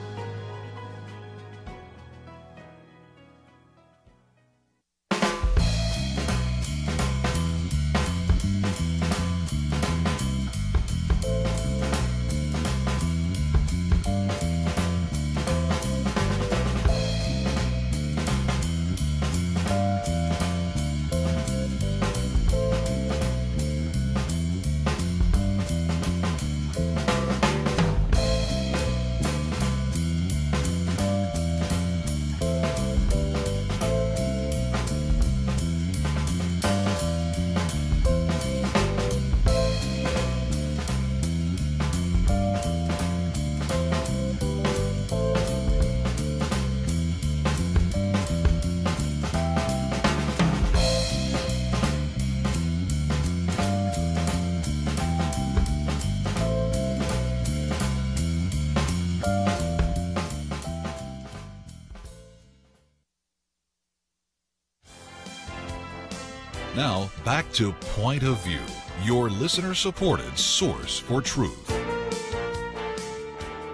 Now, back to Point of View, your listener-supported source for truth.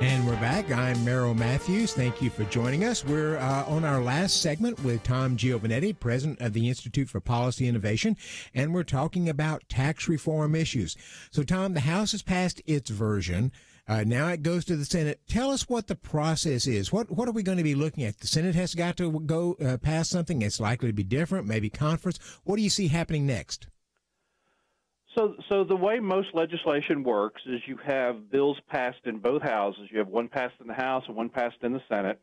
And we're back. I'm Merrill Matthews. Thank you for joining us. We're on our last segment with Tom Giovanetti, president of the Institute for Policy Innovation, and we're talking about tax reform issues. So, Tom, the House has passed its version. Now it goes to the Senate. Tell us what the process is. What are we going to be looking at? The Senate has got to go pass something. It's likely to be different, maybe conference. What do you see happening next? So the way most legislation works is you have bills passed in both houses. You have one passed in the House and one passed in the Senate.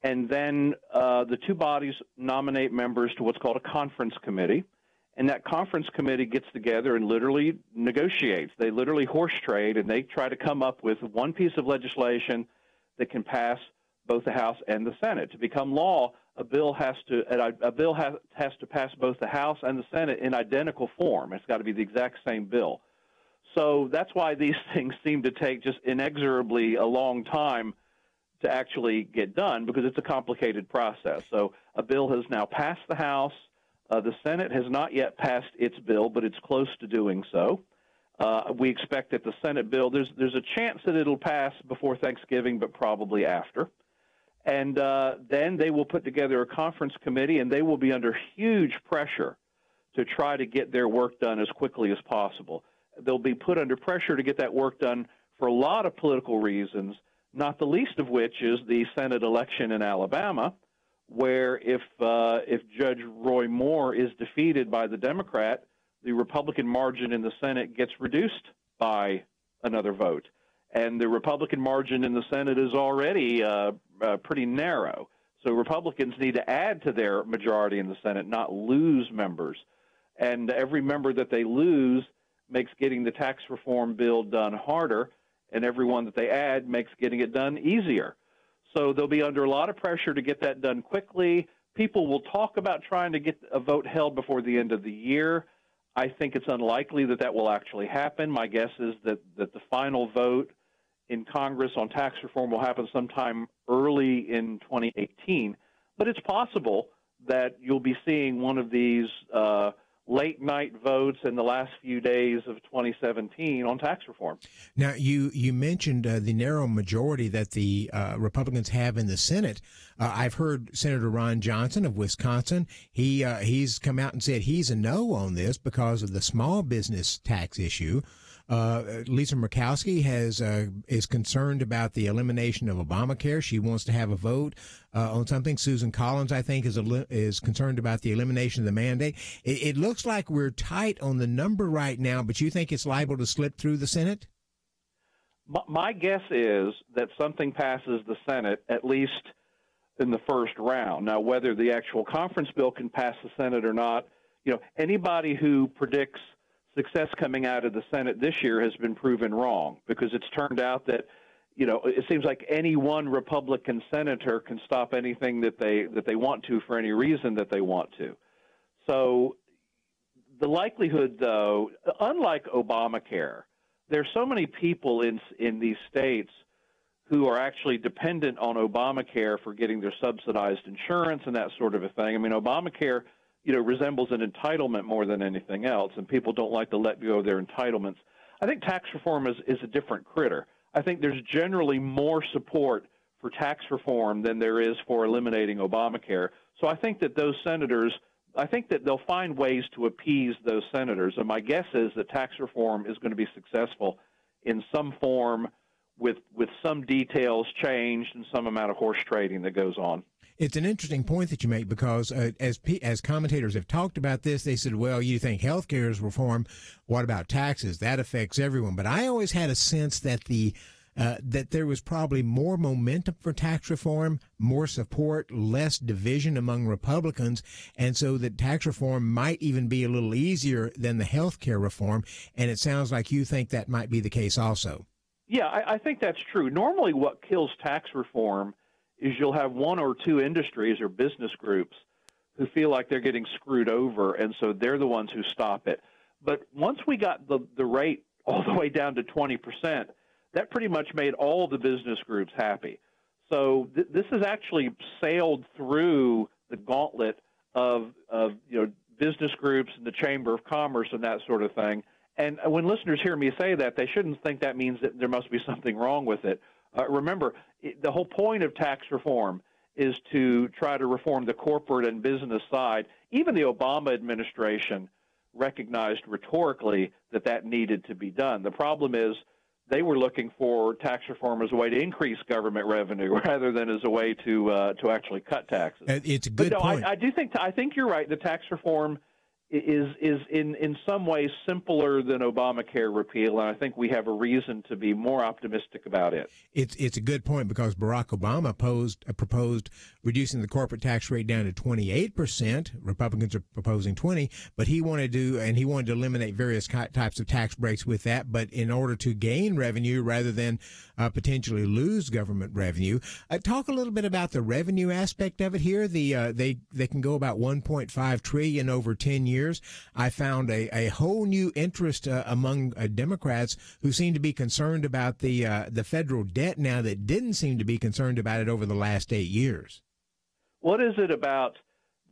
And then the two bodies nominate members to what's called a conference committee. And that conference committee gets together and literally negotiates. They literally horse trade, and they try to come up with one piece of legislation that can pass both the House and the Senate. To become law, a bill has to pass both the House and the Senate in identical form. It's got to be the exact same bill. So that's why these things seem to take just inexorably a long time to actually get done, because it's a complicated process. So a bill has now passed the House. The Senate has not yet passed its bill, but it's close to doing so. We expect that the Senate bill, there's a chance that it'll pass before Thanksgiving, but probably after. And then they will put together a conference committee, and they will be under huge pressure to try to get their work done as quickly as possible. They'll be put under pressure to get that work done for a lot of political reasons, not the least of which is the Senate election in Alabama, where if Judge Roy Moore is defeated by the Democrat, the Republican margin in the Senate gets reduced by another vote. And the Republican margin in the Senate is already pretty narrow. So Republicans need to add to their majority in the Senate, not lose members. And every member that they lose makes getting the tax reform bill done harder, and every one that they add makes getting it done easier. So they'll be under a lot of pressure to get that done quickly. People will talk about trying to get a vote held before the end of the year. I think it's unlikely that that will actually happen. My guess is that the final vote in Congress on tax reform will happen sometime early in 2018. But it's possible that you'll be seeing one of these late-night votes in the last few days of 2017 on tax reform. Now, you mentioned the narrow majority that the Republicans have in the Senate. I've heard Senator Ron Johnson of Wisconsin. He's come out and said he's a no on this because of the small business tax issue. Lisa Murkowski is concerned about the elimination of Obamacare. She wants to have a vote on something. Susan Collins, I think, is concerned about the elimination of the mandate. It looks like we're tight on the number right now, but you think it's liable to slip through the Senate? My guess is that something passes the Senate, at least in the first round. Now, whether the actual conference bill can pass the Senate or not, anybody who predicts success coming out of the Senate this year has been proven wrong, because it's turned out that, it seems like any one Republican senator can stop anything that they want to for any reason that they want to. So the likelihood, though, unlike Obamacare, there's so many people in these states who are actually dependent on Obamacare for getting their subsidized insurance and that sort of a thing. I mean, Obamacare resembles an entitlement more than anything else, and people don't like to let go of their entitlements. I think tax reform is a different critter. I think there's generally more support for tax reform than there is for eliminating Obamacare. So I think that those senators, I think that they'll find ways to appease those senators, and my guess is that tax reform is going to be successful in some form with some details changed and some amount of horse trading that goes on. It's an interesting point that you make, because as commentators have talked about this, they said, well, you think health care is reform. What about taxes? That affects everyone. But I always had a sense that that there was probably more momentum for tax reform, more support, less division among Republicans, and so that tax reform might even be a little easier than the health care reform. And it sounds like you think that might be the case also. Yeah, I think that's true. Normally what kills tax reform is you'll have one or two industries or business groups who feel like they're getting screwed over, and so they're the ones who stop it. But once we got the rate all the way down to 20%, that pretty much made all the business groups happy. So this has actually sailed through the gauntlet of business groups and the Chamber of Commerce and that sort of thing. And when listeners hear me say that, they shouldn't think that means that there must be something wrong with it. Remember, the whole point of tax reform is to try to reform the corporate and business side. Even the Obama administration recognized rhetorically that needed to be done. The problem is they were looking for tax reform as a way to increase government revenue rather than as a way to actually cut taxes. It's a good point. I think you're right. The tax reform is in some ways simpler than Obamacare repeal, and I think we have a reason to be more optimistic about it. It's a good point, because Barack Obama proposed reducing the corporate tax rate down to 28%. Republicans are proposing 20%, but he wanted to eliminate various types of tax breaks with that, but in order to gain revenue rather than potentially lose government revenue. Talk a little bit about the revenue aspect of it here. They can go about $1.5 trillion over 10 years. I found a whole new interest among Democrats who seem to be concerned about the federal debt now that didn't seem to be concerned about it over the last 8 years. What is it about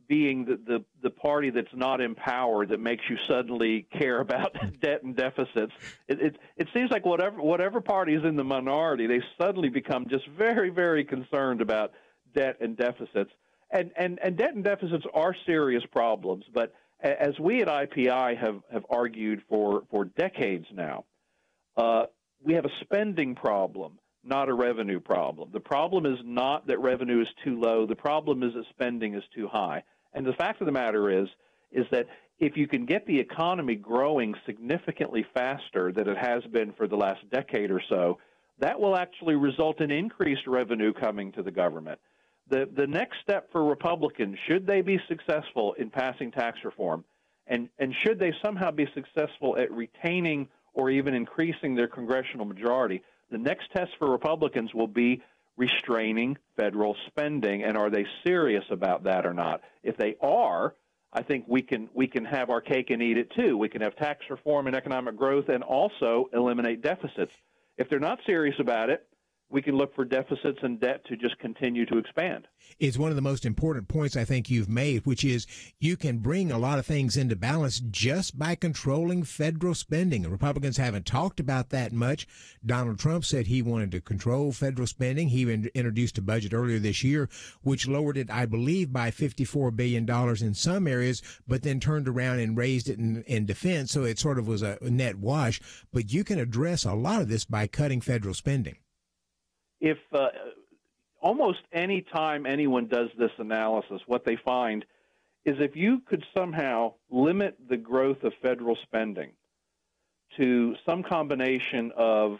being the party that's not in power that makes you suddenly care about debt and deficits? It seems like whatever party is in the minority, they suddenly become just very, very concerned about debt and deficits. And debt and deficits are serious problems, but as we at IPI have argued for decades now, we have a spending problem, not a revenue problem. The problem is not that revenue is too low. The problem is that spending is too high. And the fact of the matter is that if you can get the economy growing significantly faster than it has been for the last decade or so, that will actually result in increased revenue coming to the government. The next step for Republicans, should they be successful in passing tax reform, And should they somehow be successful at retaining or even increasing their congressional majority, the next test for Republicans will be restraining federal spending, and are they serious about that or not? If they are, I think we can have our cake and eat it too. We can have tax reform and economic growth and also eliminate deficits. If they're not serious about it, we can look for deficits and debt to just continue to expand. It's one of the most important points I think you've made, which is you can bring a lot of things into balance just by controlling federal spending. The Republicans haven't talked about that much. Donald Trump said he wanted to control federal spending. He introduced a budget earlier this year, which lowered it, I believe, by $54 billion in some areas, but then turned around and raised it in defense. So it sort of was a net wash. But you can address a lot of this by cutting federal spending. If almost any time anyone does this analysis, what they find is if you could somehow limit the growth of federal spending to some combination of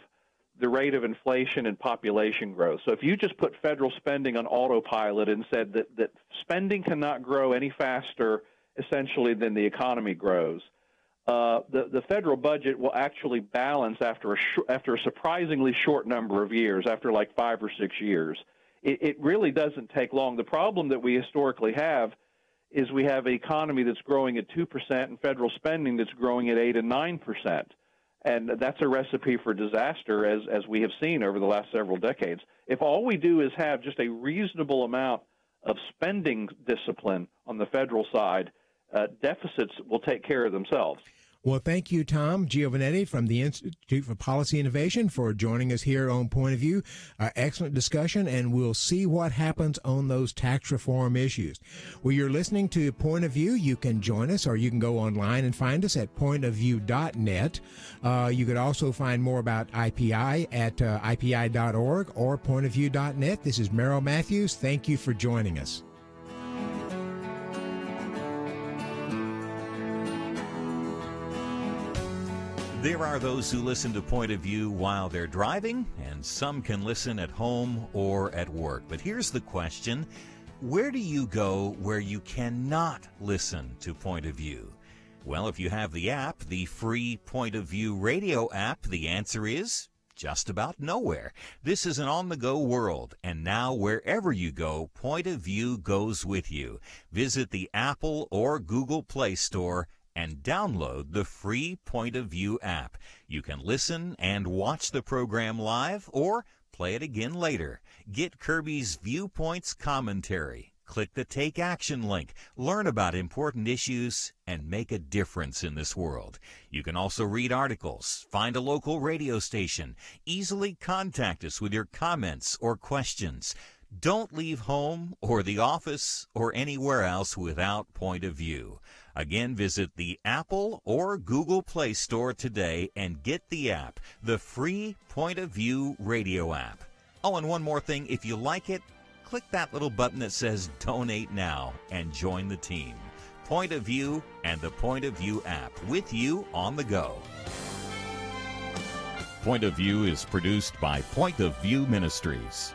the rate of inflation and population growth. So if you just put federal spending on autopilot and said that spending cannot grow any faster, essentially, than the economy grows, the federal budget will actually balance after a surprisingly short number of years, after like 5 or 6 years. It really doesn't take long. The problem that we historically have is we have an economy that's growing at 2% and federal spending that's growing at 8 and 9%. And that's a recipe for disaster, as we have seen over the last several decades. If all we do is have just a reasonable amount of spending discipline on the federal side, deficits will take care of themselves. Well, thank you, Tom Giovanetti from the Institute for Policy Innovation, for joining us here on Point of View. Excellent discussion, and we'll see what happens on those tax reform issues. Well, you're listening to Point of View. You can join us, or you can go online and find us at pointofview.net. You could also find more about IPI at ipi.org or pointofview.net. This is Merrill Matthews. Thank you for joining us. There are those who listen to Point of View while they're driving, and some can listen at home or at work. But here's the question: where do you go where you cannot listen to Point of View? Well, if you have the app, the free Point of View radio app, the answer is just about nowhere. This is an on-the-go world, and now wherever you go, Point of View goes with you. Visit the Apple or Google Play Store and download the free Point of View app. You can listen and watch the program live or play it again later. Get Kirby's Viewpoints commentary. Click the Take Action link. Learn about important issues and make a difference in this world. You can also read articles, find a local radio station, easily contact us with your comments or questions. Don't leave home or the office or anywhere else without Point of View. Again, visit the Apple or Google Play Store today and get the app, the free Point of View radio app. Oh, and one more thing, if you like it, click that little button that says Donate Now and join the team. Point of View and the Point of View app, with you on the go. Point of View is produced by Point of View Ministries.